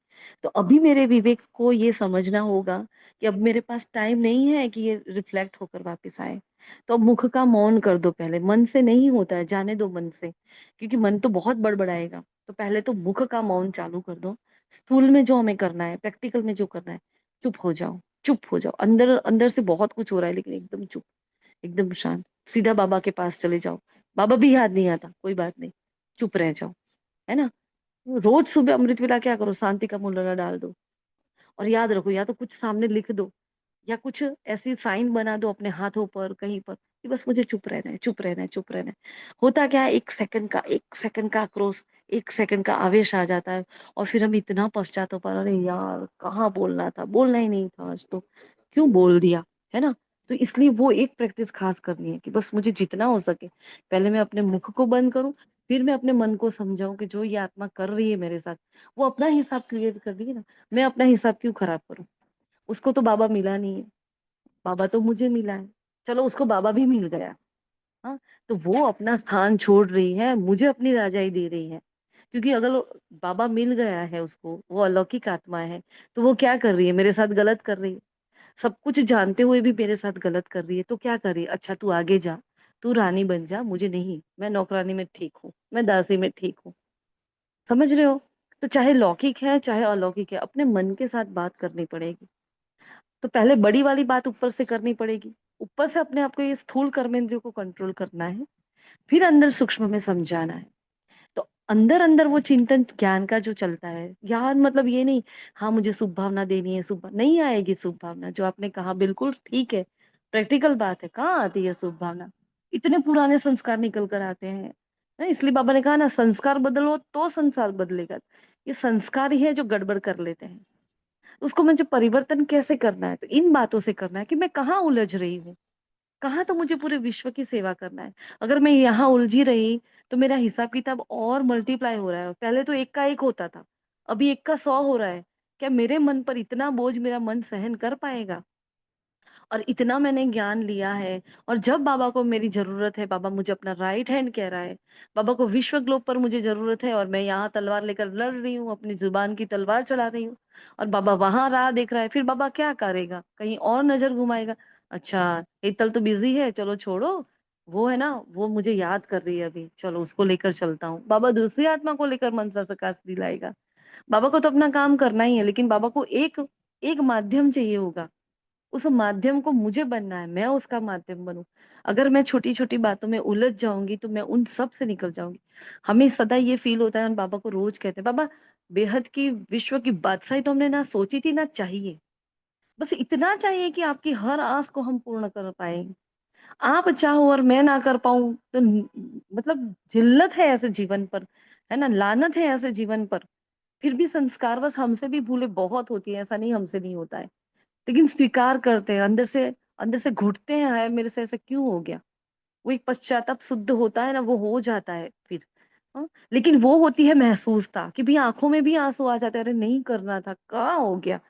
तो अभी मेरे विवेक को ये समझना होगा कि अब मेरे पास टाइम नहीं है कि ये रिफ्लेक्ट होकर वापिस आए। तो अब मुख का मौन कर दो, पहले मन से नहीं होता है, जाने दो मन से, क्योंकि मन तो बहुत बड़बड़ाएगा। तो पहले तो मुख का मौन चालू कर दो। स्थूल में जो हमें करना है, प्रैक्टिकल में जो करना है, चुप हो जाओ, चुप हो जाओ। अंदर अंदर से बहुत कुछ हो रहा है लेकिन एकदम चुप, एकदम शांत। सीधा बाबा के पास चले जाओ, बाबा भी याद नहीं आता, कोई बात नहीं, चुप रह जाओ, है ना। रोज सुबह अमृत वेला क्या करो, शांति का मुलारा डाल दो, और याद रखो, या तो कुछ सामने लिख दो, या कुछ ऐसी साइन बना दो अपने हाथों पर कहीं पर कि बस मुझे चुप रहना है, चुप रहना है, चुप रहना है। होता क्या है, एक सेकंड का आक्रोश, एक सेकंड का आवेश आ जाता है, और फिर हम इतना पश्चाताप, अरे यार कहाँ बोलना था, बोलना ही नहीं था आज तो, क्यों बोल दिया, है ना। तो इसलिए वो एक प्रैक्टिस खास करनी है कि बस मुझे जितना हो सके पहले मैं अपने मुख को बंद करूं, फिर मैं अपने मन को समझाऊं कि जो ये आत्मा कर रही है मेरे साथ, वो अपना हिसाब क्लियर कर रही है ना, मैं अपना हिसाब क्यों खराब करूं। उसको तो बाबा मिला नहीं है, बाबा तो मुझे मिला है, चलो उसको बाबा भी मिल गया। हाँ, तो वो अपना स्थान छोड़ रही है, मुझे अपनी राजाई दे रही है। क्योंकि अगर बाबा मिल गया है उसको, वो अलौकिक आत्मा है, तो वो क्या कर रही है, मेरे साथ गलत कर रही है, सब कुछ जानते हुए भी मेरे साथ गलत कर रही है। तो क्या कर रही है, अच्छा तू आगे जा, तू रानी बन जा, मुझे नहीं, मैं नौकरानी में ठीक हूँ, मैं दासी में ठीक हूँ। समझ रहे हो। तो चाहे लौकिक है चाहे अलौकिक है, अपने मन के साथ बात करनी पड़ेगी। तो पहले बड़ी वाली बात ऊपर से करनी पड़ेगी, ऊपर से अपने आप को ये स्थूल कर्मेंद्रियों को कंट्रोल करना है, फिर अंदर सूक्ष्म में समझाना है। तो अंदर अंदर वो चिंतन ज्ञान का जो चलता है, ज्ञान मतलब ये नहीं हाँ मुझे शुभ भावना देनी है, नहीं आएगी शुभ भावना, जो आपने कहा बिल्कुल ठीक है, प्रैक्टिकल बात है, कहाँ आती है शुभ भावना, इतने पुराने संस्कार निकल कर आते हैं ना। इसलिए बाबा ने कहा ना, संस्कार बदलो तो संसार बदलेगा। ये संस्कार ही है जो गड़बड़ कर लेते हैं। उसको मुझे परिवर्तन कैसे करना है, तो इन बातों से करना है कि मैं कहाँ उलझ रही हूँ, कहाँ तो मुझे पूरे विश्व की सेवा करना है। अगर मैं यहाँ उलझी रही तो मेरा हिसाब किताब और मल्टीप्लाई हो रहा है। पहले तो एक का एक होता था, अभी एक का 100 हो रहा है। क्या मेरे मन पर इतना बोझ मेरा मन सहन कर पाएगा? और इतना मैंने ज्ञान लिया है, और जब बाबा को मेरी जरूरत है, बाबा मुझे अपना राइट हैंड कह रहा है, बाबा को विश्व ग्लोब पर मुझे जरूरत है, और मैं यहाँ तलवार लेकर लड़ रही हूँ, अपनी जुबान की तलवार चला रही हूँ, और बाबा वहां राह देख रहा है, फिर बाबा क्या करेगा? कहीं और नजर घुमाएगा। अच्छा, हीतल तो बिजी है, चलो छोड़ो, वो है ना, वो मुझे याद कर रही है अभी, चलो उसको लेकर चलता हूँ। बाबा दूसरी आत्मा को लेकर मनसा प्रकाश दिलाएगा। बाबा को तो अपना काम करना ही है, लेकिन बाबा को एक एक माध्यम चाहिए होगा, उस माध्यम को मुझे बनना है, मैं उसका माध्यम बनूं। अगर मैं छोटी छोटी बातों में उलझ जाऊंगी तो मैं उन सब से निकल जाऊंगी। हमें सदा ये फील होता है, हम बाबा को रोज कहते हैं, बाबा बेहद की विश्व की बादशाही तो हमने ना सोची थी ना चाहिए, बस इतना चाहिए कि आपकी हर आस को हम पूर्ण कर पाए। आप चाहो और मैं ना कर पाऊं तो मतलब जिल्लत है ऐसे जीवन पर, है ना, लानत है ऐसे जीवन पर। फिर भी संस्कार बस हमसे भी भूले बहुत होती है, ऐसा नहीं हमसे नहीं होता है, लेकिन स्वीकार करते हैं, अंदर से घुटते हैं, हाय मेरे से ऐसा क्यों हो गया। वो एक पश्चाताप शुद्ध होता है ना, वो हो जाता है फिर। हाँ? लेकिन वो होती है महसूसता कि भी आंखों में भी आंसू आ जाते हैं, अरे नहीं करना था, कहाँ हो गया,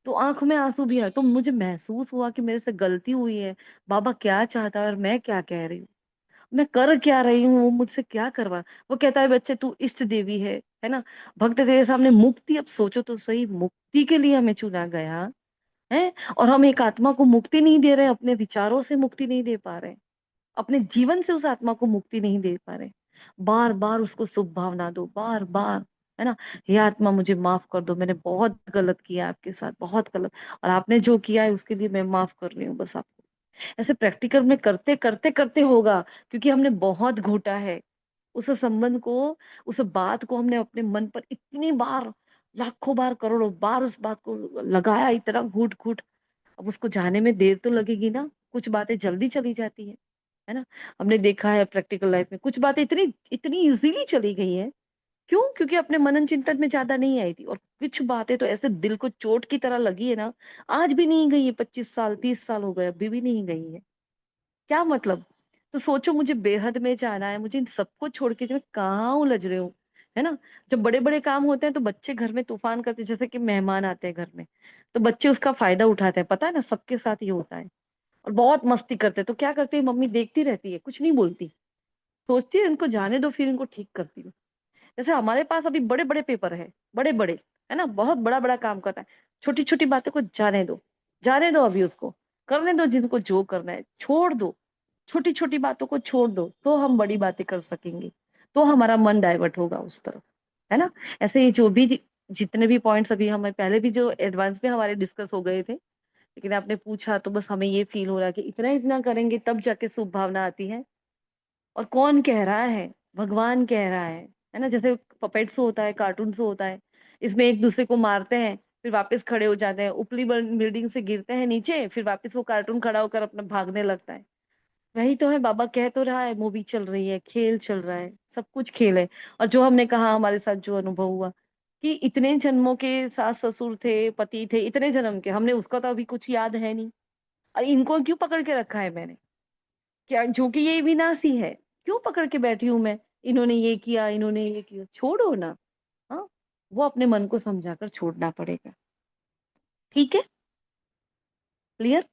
तो आंखों में आंसू भी आए, तो मुझे महसूस हुआ कि मेरे से गलती हुई है। बाबा क्या चाहता है और मैं क्या कह रही हूँ, मैं कर क्या रही हूँ, वो मुझसे क्या करवा। वो कहता है बच्चे तू इष्ट देवी है ना, भक्त तेरे सामने मुक्ति, अब सोचो तो सही, मुक्ति के लिए हमें चुना गया है, और हम एक आत्मा को मुक्ति नहीं दे रहे, अपने विचारों से मुक्ति नहीं दे पा रहे, अपने जीवन से उस आत्मा को मुक्ति नहीं दे पा रहे। बार बार उसको शुभ भावना दो, बार बार, है ना, हे आत्मा मुझे माफ कर दो, मैंने बहुत गलत किया आपके साथ, बहुत गलत, और आपने जो किया है उसके लिए मैं माफ कर रही हूँ बस आपको। ऐसे प्रैक्टिकल में करते करते करते होगा, क्योंकि हमने बहुत घोटा है उस संबंध को, उस बात को हमने अपने मन पर इतनी बार, लाखों बार, करोड़ों बार उस बात को लगाया, इतना घूट घूट। अब उसको जाने में देर तो लगेगी ना, कुछ बातें जल्दी चली जाती है ना। हमने देखा है प्रैक्टिकल लाइफ में कुछ बातें इतनी इतनी इजीली चली गई है। क्यों? क्योंकि अपने मनन चिंतन में ज्यादा नहीं आई थी, और कुछ बातें तो ऐसे दिल को चोट की तरह लगी है ना, आज भी नहीं गई है, 25 साल 30 साल हो गए, अभी भी नहीं गई है। क्या मतलब? तो सोचो, मुझे बेहद में जाना है, मुझे इन सबको छोड़ के मैं कहाँ उलझ रही हूँ, है ना। जब बड़े बड़े काम होते हैं तो बच्चे घर में तूफान करते हैं, जैसे कि मेहमान आते हैं घर में, तो बच्चे उसका फायदा उठाते हैं, पता है ना, सबके साथ ये होता है, और बहुत मस्ती करते हैं। तो क्या करती है मम्मी, देखती रहती है, कुछ नहीं बोलती, सोचती है इनको जाने दो, फिर इनको ठीक करती हूँ। जैसे हमारे पास अभी बड़े बड़े पेपर है, बड़े बड़े, है ना, बहुत बड़ा बड़ा काम करना है, छोटी छोटी बातों को जाने दो, जाने दो, अभी उसको करने दो, जिनको जो करना है छोड़ दो, छोटी छोटी बातों को छोड़ दो, तो हम बड़ी बातें कर सकेंगे, तो हमारा मन डाइवर्ट होगा उस तरफ, है ना। ऐसे ही जो भी जितने भी पॉइंट्स अभी हमें पहले भी जो एडवांस में हमारे डिस्कस हो गए थे, लेकिन आपने पूछा तो बस हमें ये फील हो रहा है कि इतना इतना करेंगे तब जाके शुभ भावना आती है। और कौन कह रहा है? भगवान कह रहा है ना। जैसे पपेट शो होता है, कार्टून शो होता है, इसमें एक दूसरे को मारते हैं, फिर वापस खड़े हो जाते हैं, ऊपरी बिल्डिंग से गिरते हैं नीचे, फिर वापस वो कार्टून खड़ा होकर अपना भागने लगता है। वही तो है, बाबा कह तो रहा है, मूवी चल रही है, खेल चल रहा है, सब कुछ खेल है। और जो हमने कहा, हमारे साथ जो अनुभव हुआ कि इतने जन्मों के सास ससुर थे, पति थे, इतने जन्म के, हमने उसका तो अभी कुछ याद है नहीं, और इनको क्यों पकड़ के रखा है मैंने, क्या जो कि ये विनाशी है, क्यों पकड़ के बैठी हूं मैं, इन्होंने ये किया, इन्होंने ये किया, छोड़ो ना। हाँ, वो अपने मन को समझाकर छोड़ना पड़ेगा। ठीक है, क्लियर?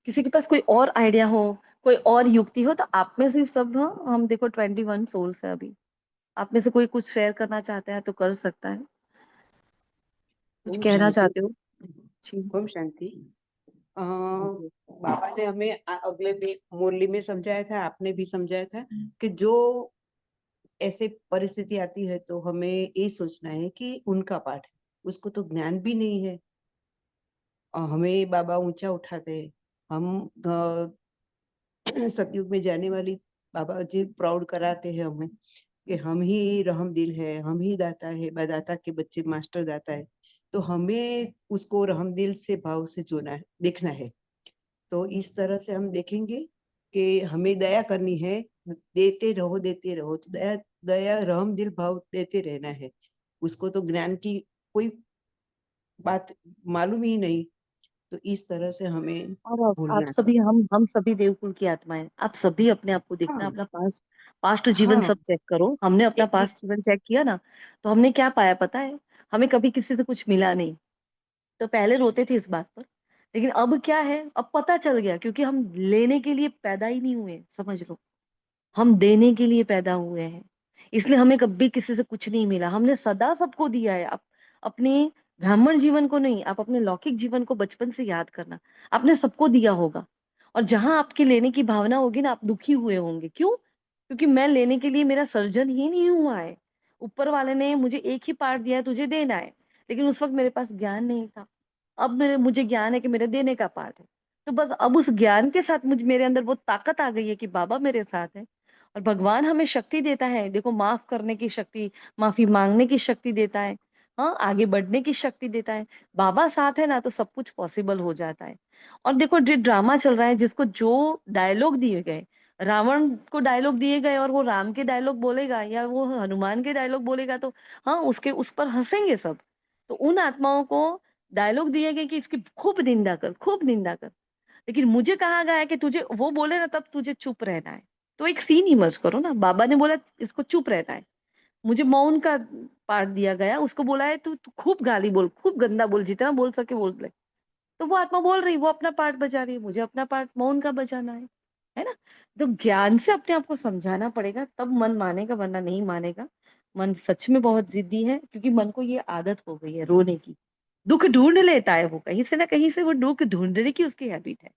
किसी के पास कोई और आइडिया हो, कोई और युक्ति हो, तो आप में से सब, हाँ, हम देखो 21 सोल्स है अभी, आप में से कोई कुछ शेयर करना चाहता है तो कर सकता है, कुछ ओम कहना शांति। चाहते हो? जी। ओम शांति। बाबा ने हमें अगले भी मुरली में समझाया था, आपने भी समझाया था कि जो ऐसे परिस्थिति आती है तो हमें ये सोचना है कि उनका पाठ है, उसको तो ज्ञान भी नहीं है। हमें बाबा ऊंचा उठाते हैं। हम सतयुग में जाने वाली बाबा जी प्राउड कराते हैं हमें कि हम ही रहम दिल है, हम ही दाता है, दाता के बच्चे मास्टर दाता है। तो हमें उसको रहम दिल से भाव से जोना है, देखना है। तो इस तरह से हम देखेंगे कि हमें दया करनी है, देते रहो देते रहो, तो दया दया रहम दिल भाव देते रहना है। उसको तो ज्ञान की कोई बात मालूम ही नहीं। तो इस तरह से हमें और आप भूलना सभी, चाहिए। हम सभी देवकुल की आत्माएं, आप सभी अपने आप को देखना, हाँ अपना पास्ट जीवन हाँ। सब चेक करो। हमने अपना एक पास्ट जीवन चेक किया ना, तो हमने क्या पाया पता है? हमें कभी किसी से कुछ मिला नहीं। तो पहले रोते थे इस बात पर, लेकिन अब क्या है, अब पता चल गया, क्योंकि हम लेने के लिए पैदा ही नहीं हुए, समझ लो। हम देने के लिए पैदा हुए हैं। इसलिए हमें कभी किसी से कुछ नहीं मिला, हमने सदा सबको दिया है। आप अपने ब्राह्मण जीवन को नहीं, आप अपने लौकिक जीवन को बचपन से याद करना, आपने सबको दिया होगा। और जहां आपके लेने की भावना होगी ना, आप दुखी हुए होंगे। क्यों? क्योंकि मैं लेने के लिए, मेरा सर्जन ही नहीं हुआ है। ऊपर वाले ने मुझे एक ही पार्ट दिया है, तुझे देना है। लेकिन उस वक्त मेरे पास ज्ञान नहीं था। अब मुझे ज्ञान है कि मेरे देने का पार्ट है। तो बस अब उस ज्ञान के साथ मुझे, मेरे अंदर वो ताकत आ गई है कि बाबा मेरे साथ है। और भगवान हमें शक्ति देता है, देखो, माफ करने की शक्ति, माफी मांगने की शक्ति देता है। हाँ, आगे बढ़ने की शक्ति देता है। बाबा साथ है ना, तो सब कुछ पॉसिबल हो जाता है। और देखो, जो ड्रामा चल रहा है, जिसको जो डायलॉग दिए गए, रावण को डायलॉग दिए गए, और वो राम के डायलॉग बोलेगा या वो हनुमान के डायलॉग बोलेगा, तो हाँ, उसके उस पर हंसेंगे सब। तो उन आत्माओं को डायलॉग दिए गए कि इसकी खूब निंदा कर, खूब निंदा कर। लेकिन मुझे कहा गया है कि तुझे वो बोले ना, तब तुझे चुप रहना है। तो एक सीन इमर्ज करो ना, बाबा ने बोला इसको चुप रहना है, मुझे मौन का पार्ट दिया गया, उसको बोला है तू तू खूब गाली बोल, खूब गंदा बोल, जितना बोल सके बोल ले। तो वो आत्मा बोल रही, वो अपना पार्ट बजा रही है, मुझे अपना पार्ट मौन का बजाना है ना। तो ज्ञान से अपने आप को समझाना पड़ेगा, तब मन मानेगा, वरना नहीं मानेगा। मन सच में बहुत जिद्दी है, क्योंकि मन को ये आदत हो गई है रोने की। दुख ढूंढ लेता है वो, कहीं से ना कहीं से वो दुख ढूंढने की उसकी हैबिट है।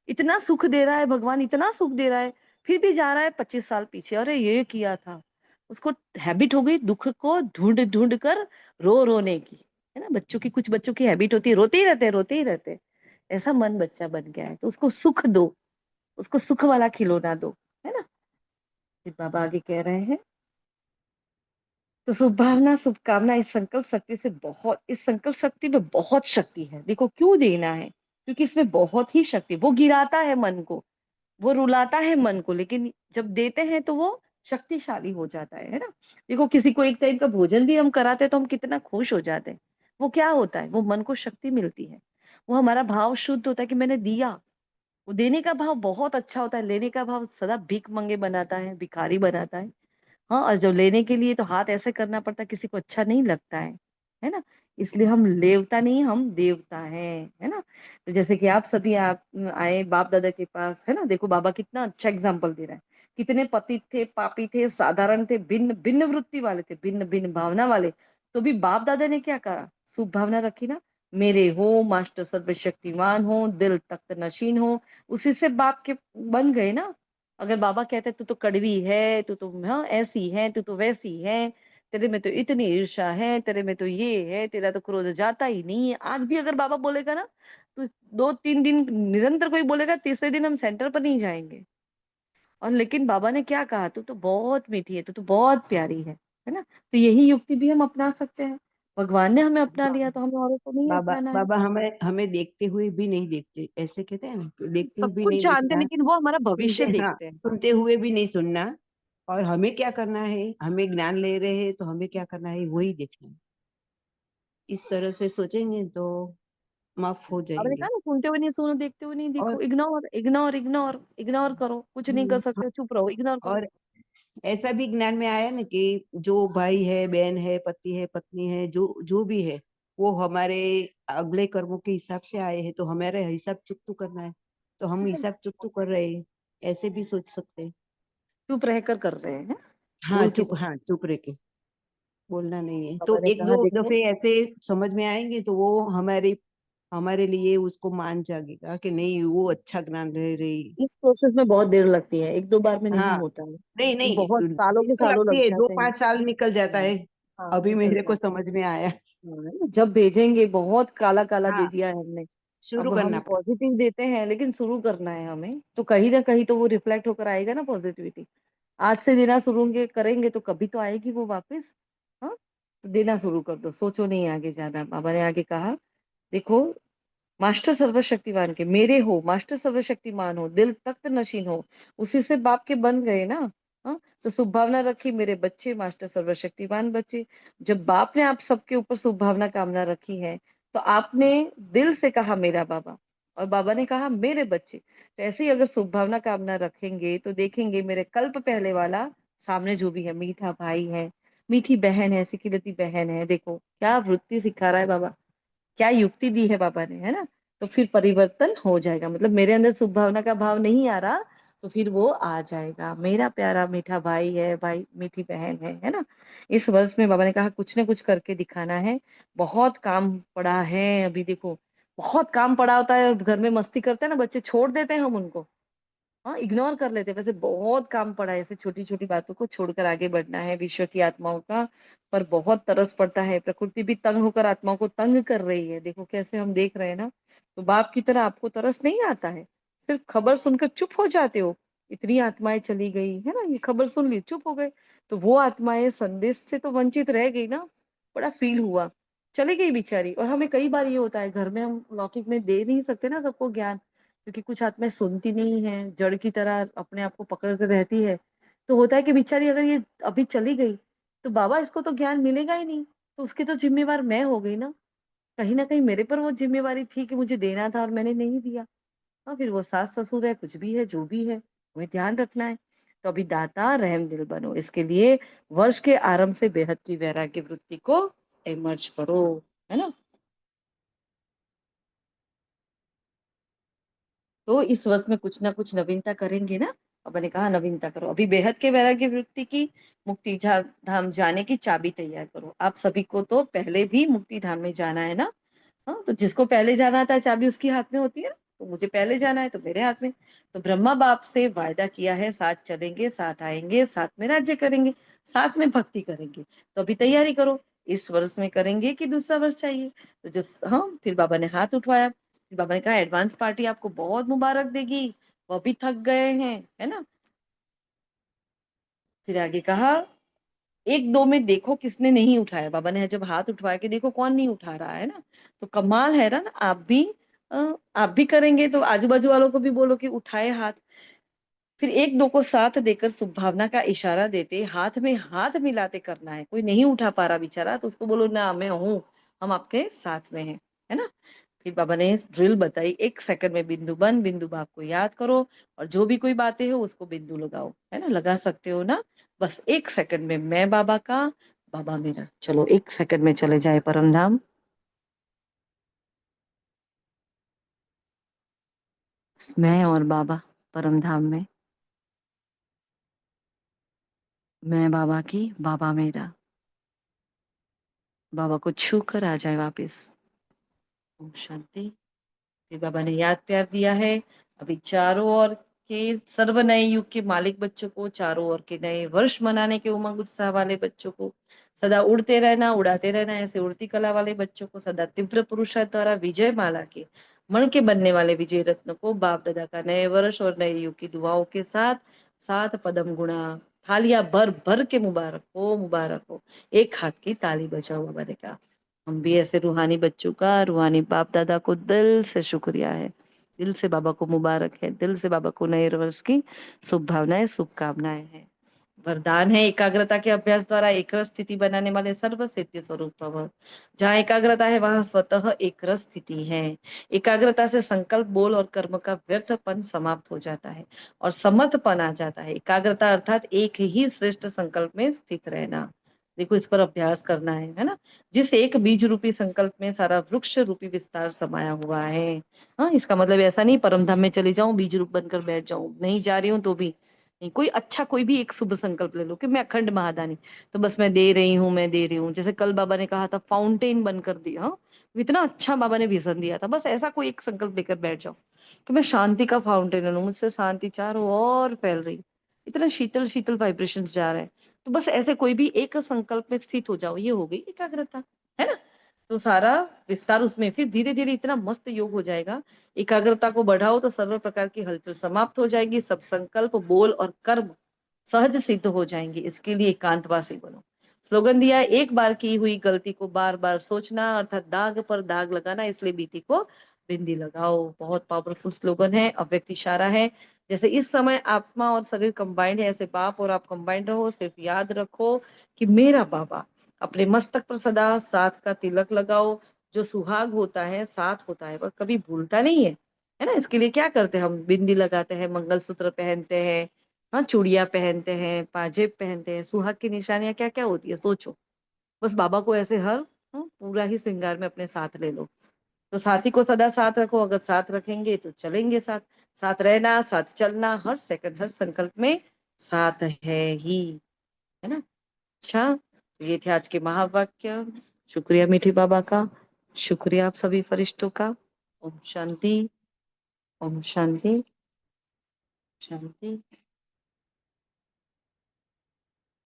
इतना सुख दे रहा है भगवान, इतना सुख दे रहा है, फिर भी जा रहा है 25 साल पीछे, अरे ये किया था। उसको हैबिट हो गई दुख को ढूंढ ढूंढ कर रोने की, है ना। बच्चों की, कुछ बच्चों की हैबिट होती है, रोते ही रहते हैं, रोते ही रहते हैं। ऐसा मन बच्चा बन गया है, तो उसको सुख दो, उसको सुख वाला खिलौना दो, है ना। फिर बाबा आगे कह रहे हैं, तो शुभभावना, शुभकामना, इस संकल्प शक्ति में बहुत शक्ति है। देखो क्यों देना है, क्योंकि इसमें बहुत ही शक्ति, वो गिराता है मन को, वो रुलाता है मन को, लेकिन जब देते हैं तो वो शक्तिशाली हो जाता है ना। देखो, किसी को एक टाइम का भोजन भी हम कराते हैं तो हम कितना खुश हो जाते हैं। वो क्या होता है, वो मन को शक्ति मिलती है। वो हमारा भाव शुद्ध होता है कि मैंने दिया। वो देने का भाव बहुत अच्छा होता है, लेने का भाव सदा भीख मंगे बनाता है, भिखारी बनाता है। हाँ, और जब लेने के लिए तो हाथ ऐसे करना पड़ता है, किसी को अच्छा नहीं लगता है ना। इसलिए हम लेवता नहीं, हम देवता है ना। तो जैसे कि आप सभी, आप आए बाप दादा के पास, है ना। देखो बाबा कितना अच्छा एग्जाम्पल दे रहा है। कितने पतित थे, पापी थे, साधारण थे, भिन्न भिन्न वृत्ति वाले थे, भिन्न भिन्न भावना वाले। तो भी बाप दादा ने क्या कहा, शुभ भावना रखी ना। मेरे हो मास्टर सर्वशक्तिमान हो, दिल तख्त नशीन हो। उसी से बाप के बन गए ना। अगर बाबा कहते तू तो कड़वी है, तू तो हाँ ऐसी है, तू तो वैसी है, तेरे में तो इतनी ईर्ष्या है, तेरे में तो ये है, तेरा तो क्रोध जाता ही नहीं है, आज भी अगर बाबा बोलेगा ना, तो 2-3 दिन निरंतर कोई बोलेगा, तीसरे दिन हम सेंटर पर नहीं जाएंगे। और लेकिन बाबा ने क्या कहा, तू तो बहुत मीठी है, तू तो बहुत प्यारी है ना। तो यही युक्ति भी हम अपना सकते हैं। भगवान ने हमें अपना लिया, तो हमें औरों को नहीं बाबा अपनाना है। बाबा हमें हमें देखते हुए भी नहीं देखते, ऐसे कहते हैं ना, देखते हुए सब भी कुछ नहीं जानते हैं, देखता। लेकिन वो हमारा सुनते, भविष्य हाँ, देखते हैं। सुनते हुए भी नहीं सुनना। और हमें क्या करना है, हमें ज्ञान ले रहे हैं तो हमें क्या करना है वही देखना है। इस तरह से सोचेंगे तो माफ हो आपने जाएंगे। कहा ना, सुनते हुए नहीं सुनो, देखते हुए नहीं और देखो, इग्नोर इग्नोर इग्नोर इग्नोर करो, कुछ नहीं कर हाँ, सकते हो, चुप रहो, इग्नोर करो। और ऐसा भी ज्ञान में आया ना कि जो भाई है, बहन है, पति है, पत्नी है, जो जो भी है, वो हमारे अगले कर्मों के हिसाब से आए हैं, तो हमारे हिसाब चुकतू करना है। तो हम हिसाब चुकतू कर रहे हैं, ऐसे भी सोच सकते हैं। चुप रहकर कर रहे हैं, हाँ बोल के चुप, कर। हाँ चुप रह के, बोलना नहीं है। बाबा तो ने एक कहा, दो देखो, दफे ऐसे समझ में आएंगे तो वो हमारे हमारे लिए उसको मान जाएगा कि नहीं, वो अच्छा ज्ञान रह रही। इस प्रोसेस में बहुत देर लगती है, 1-2 बार में नहीं हाँ, होता है। नहीं ये नहीं, बहुत सालों देर के तो सालों लगती लग है, दो जाते हैं। पांच साल निकल जाता हाँ, है। हाँ, अभी निकल मेरे को जाते हैं। समझ में आया। हाँ, जब भेजेंगे, बहुत काला काला दे हाँ, दिया है हमने। शुरू अब करना हम पॉजिटिव देते हैं, लेकिन शुरू करना है हमें, तो कहीं ना कहीं तो वो रिफ्लेक्ट होकर आएगा ना पॉजिटिविटी। आज से देना शुरू करेंगे तो कभी तो आएगी वो वापस। हाँ, तो देना शुरू कर दो, सोचो नहीं आगे जाना। बाबा ने आगे कहा, देखो, मास्टर सर्वशक्तिमान के मेरे हो, मास्टर सर्वशक्तिमान हो, दिल तख्त नशीन हो, उसी से बाप के बन गए ना। हाँ, तो शुभ भावना रखी, मेरे बच्चे मास्टर सर्वशक्तिमान बच्चे। जब बाप ने आप सबके ऊपर शुभ भावना कामना रखी है, तो आपने दिल से कहा मेरा बाबा, और बाबा ने कहा मेरे बच्चे। तो ऐसे ही अगर शुभ भावना कामना रखेंगे तो देखेंगे मेरे कल्प पहले वाला सामने जो भी है, मीठा भाई है, मीठी बहन है, सिकिलती बहन है, देखो क्या वृत्ति सिखा रहा है बाबा, क्या युक्ति दी है बाबा ने, है ना। तो फिर परिवर्तन हो जाएगा, मतलब मेरे अंदर शुभ भावना का भाव नहीं आ रहा, तो फिर वो आ जाएगा। मेरा प्यारा मीठा भाई है, भाई मीठी बहन है ना। इस वर्ष में बाबा ने कहा कुछ ना कुछ करके दिखाना है। बहुत काम पड़ा है अभी, देखो बहुत काम पड़ा होता है और घर में मस्ती करते हैं ना बच्चे, छोड़ देते हैं हम उनको, हाँ इग्नोर कर लेते हैं। वैसे बहुत काम पड़ा है, ऐसे छोटी छोटी बातों को छोड़कर आगे बढ़ना है विश्व की आत्माओं का। पर बहुत तरस पड़ता है, प्रकृति भी तंग होकर आत्माओं को तंग कर रही है, देखो कैसे हम देख रहे हैं ना। तो बाप की तरह आपको तरस नहीं आता है, सिर्फ खबर सुनकर चुप हो जाते हो। इतनी आत्माएं चली गई है ना, ये खबर सुन ली चुप हो गए। तो वो आत्माएं संदेश से तो वंचित रह गई ना, बड़ा फील हुआ, चली गई बेचारी। और हमें कई बार ये होता है घर में, हम लौकिक में दे नहीं सकते ना सबको ज्ञान, क्योंकि कुछ आत्माएं सुनती नहीं है, जड़ की तरह अपने आप को पकड़ कर रहती है। तो होता है कि बेचारी अगर ये अभी चली गई तो बाबा इसको तो ज्ञान मिलेगा ही नहीं, तो उसकी तो जिम्मेवार मैं हो गई ना कहीं मेरे पर वो जिम्मेवारी थी कि मुझे देना था और मैंने नहीं दिया। हाँ फिर वो सास ससुर है, कुछ भी है, जो भी है, हमें ध्यान रखना है। तो अभी दाता रहम दिल बनो, इसके लिए वर्ष के आरंभ से बेहद की वैराग्य वृत्ति को इमर्ज करो, है ना। तो इस वर्ष में कुछ ना कुछ नवीनता करेंगे ना। अब मैंने कहा नवीनता करो, अभी बेहद के वैराग्य वृत्ति की मुक्ति धाम जाने की चाबी तैयार करो। आप सभी को तो पहले भी मुक्ति धाम में जाना है ना। हाँ, तो जिसको पहले जाना था चाबी उसकी हाथ में होती है ना, तो मुझे पहले जाना है तो मेरे हाथ में। तो ब्रह्मा बाप से वायदा किया है, साथ चलेंगे, साथ आएंगे, साथ में राज्य करेंगे, साथ में भक्ति करेंगे। तो अभी तैयारी करो, इस वर्ष में करेंगे कि दूसरा वर्ष चाहिए। तो जो हाँ, फिर बाबा ने हाथ उठवाया, फिर बाबा ने कहा एडवांस पार्टी आपको बहुत मुबारक देगी, वो भी थक गए हैं, है ना। फिर आगे कहा एक दो में देखो किसने नहीं उठाया। बाबा ने जब हाथ उठवाया कि देखो कौन नहीं उठा रहा है ना, तो कमाल है ना। आप भी करेंगे तो आजू बाजू वालों को भी बोलो कि उठाए हाथ। फिर एक दो को साथ देकर शुभभावना का इशारा देते हाथ में हाथ मिलाते करना है। कोई नहीं उठा पा रहा बेचारा तो उसको बोलो ना मैं हूं, हम आपके साथ में हैं, है ना। फिर बाबा ने ड्रिल बताई, 1 सेकंड में बिंदु बन, बिंदु बाप को याद करो, और जो भी कोई बातें हो उसको बिंदु लगाओ, है ना, लगा सकते हो ना। बस 1 सेकंड में मैं बाबा का, बाबा मेरा। चलो 1 सेकंड में चले जाए परम धाम। मैं और बाबा परम धाम में, मैं बाबा की, बाबा मेरा। बाबा को छू कर आ जाए वापस। ओम शांति। फिर बाबा ने याद प्यार दिया है। अभी चारों ओर के सर्व नए युग के मालिक बच्चों को, चारों ओर के नए वर्ष मनाने के उमंग उत्साह वाले बच्चों को, सदा उड़ते रहना, उड़ाते रहना, ऐसे उड़ती कला वाले बच्चों को, सदा तीव्र पुरुषार्थ द्वारा विजय माला के मण के बनने वाले विजय रत्न को, बाप दादा का नए वर्ष और नए युग की दुआओं के साथ साथ पदम गुणा थालियां भर भर के मुबारक हो, मुबारक हो। एक हाथ की ताली बजाओ। बाबा ने कहा हम भी ऐसे रूहानी बच्चों का, रूहानी बाप दादा को दिल से शुक्रिया है, दिल से बाबा को मुबारक है, दिल से बाबा को नए वर्ष की शुभ भावनाएं, शुभकामनाएं हैं। वरदान है एकाग्रता के अभ्यास द्वारा एक रस स्थिति बनाने वाले सर्व सिद्ध स्वरूप भव। जहाँ एकाग्रता है वहां स्वतः एक रस स्थिति है। एकाग्रता से संकल्प, बोल और कर्म का व्यर्थपन समाप्त हो जाता है और समर्थपन आ जाता है। एकाग्रता अर्थात एक ही श्रेष्ठ संकल्प में स्थित रहना। देखो इस पर अभ्यास करना है ना। जिस एक बीज रूपी संकल्प में सारा वृक्ष रूपी विस्तार समाया हुआ है। हाँ, इसका मतलब ऐसा नहीं परम धाम में चली जाऊं बीज रूप बनकर बैठ जाऊं, नहीं जा रही हूँ तो भी नहीं। कोई अच्छा कोई भी एक शुभ संकल्प ले लो कि मैं अखंड महादानी, तो बस मैं दे रही हूँ, मैं दे रही हूँ। जैसे कल बाबा ने कहा था फाउंटेन बनकर दिया, हाँ इतना अच्छा बाबा ने विजन दिया था। बस ऐसा कोई एक संकल्प लेकर बैठ जाओ कि मैं शांति का फाउंटेन हूँ, मुझसे शांति चारों ओर फैल रही, इतना शीतल शीतल वाइब्रेशन जा रहे हैं। तो बस ऐसे कोई भी एक संकल्प में स्थित हो जाओ, ये हो गई एकाग्रता, है ना। तो सारा विस्तार उसमें, फिर धीरे धीरे इतना मस्त योग हो जाएगा। एकाग्रता को बढ़ाओ तो सर्व प्रकार की हलचल समाप्त हो जाएगी, सब संकल्प, बोल और कर्म सहज सिद्ध हो जाएंगे। इसके लिए एकांतवासी बनो। स्लोगन दिया, एक बार की हुई गलती को बार बार सोचना, अर्थात दाग पर दाग लगाना, इसलिए बीती को बिंदी लगाओ। बहुत पावरफुल स्लोगन है, अव्यक्त इशारा है। जैसे इस समय आत्मा और शरीर कंबाइंड है, ऐसे बाप और आप कंबाइंड रहो। सिर्फ याद रखो कि मेरा बाबा। अपने मस्तक पर सदा साथ का तिलक लगाओ। जो सुहाग होता है, साथ होता है, वह कभी भूलता नहीं है ना। इसके लिए क्या करते हैं हम? बिंदी लगाते हैं, मंगलसूत्र पहनते हैं, हाँ, चूड़ियां पहनते हैं, पाजेब पहनते हैं। सुहाग की निशानियां क्या क्या होती है सोचो। बस बाबा को ऐसे हर पूरा ही श्रृंगार में अपने साथ ले लो। तो साथी को सदा साथ रखो। अगर साथ रखेंगे तो चलेंगे साथ। साथ रहना, साथ चलना, हर सेकंड हर संकल्प में साथ है ही, है ना। अच्छा, तो ये थे आज के महावाक्य। शुक्रिया मीठी बाबा का, शुक्रिया आप सभी फरिश्तों का। ओम शांति, ओम शांति, शांति।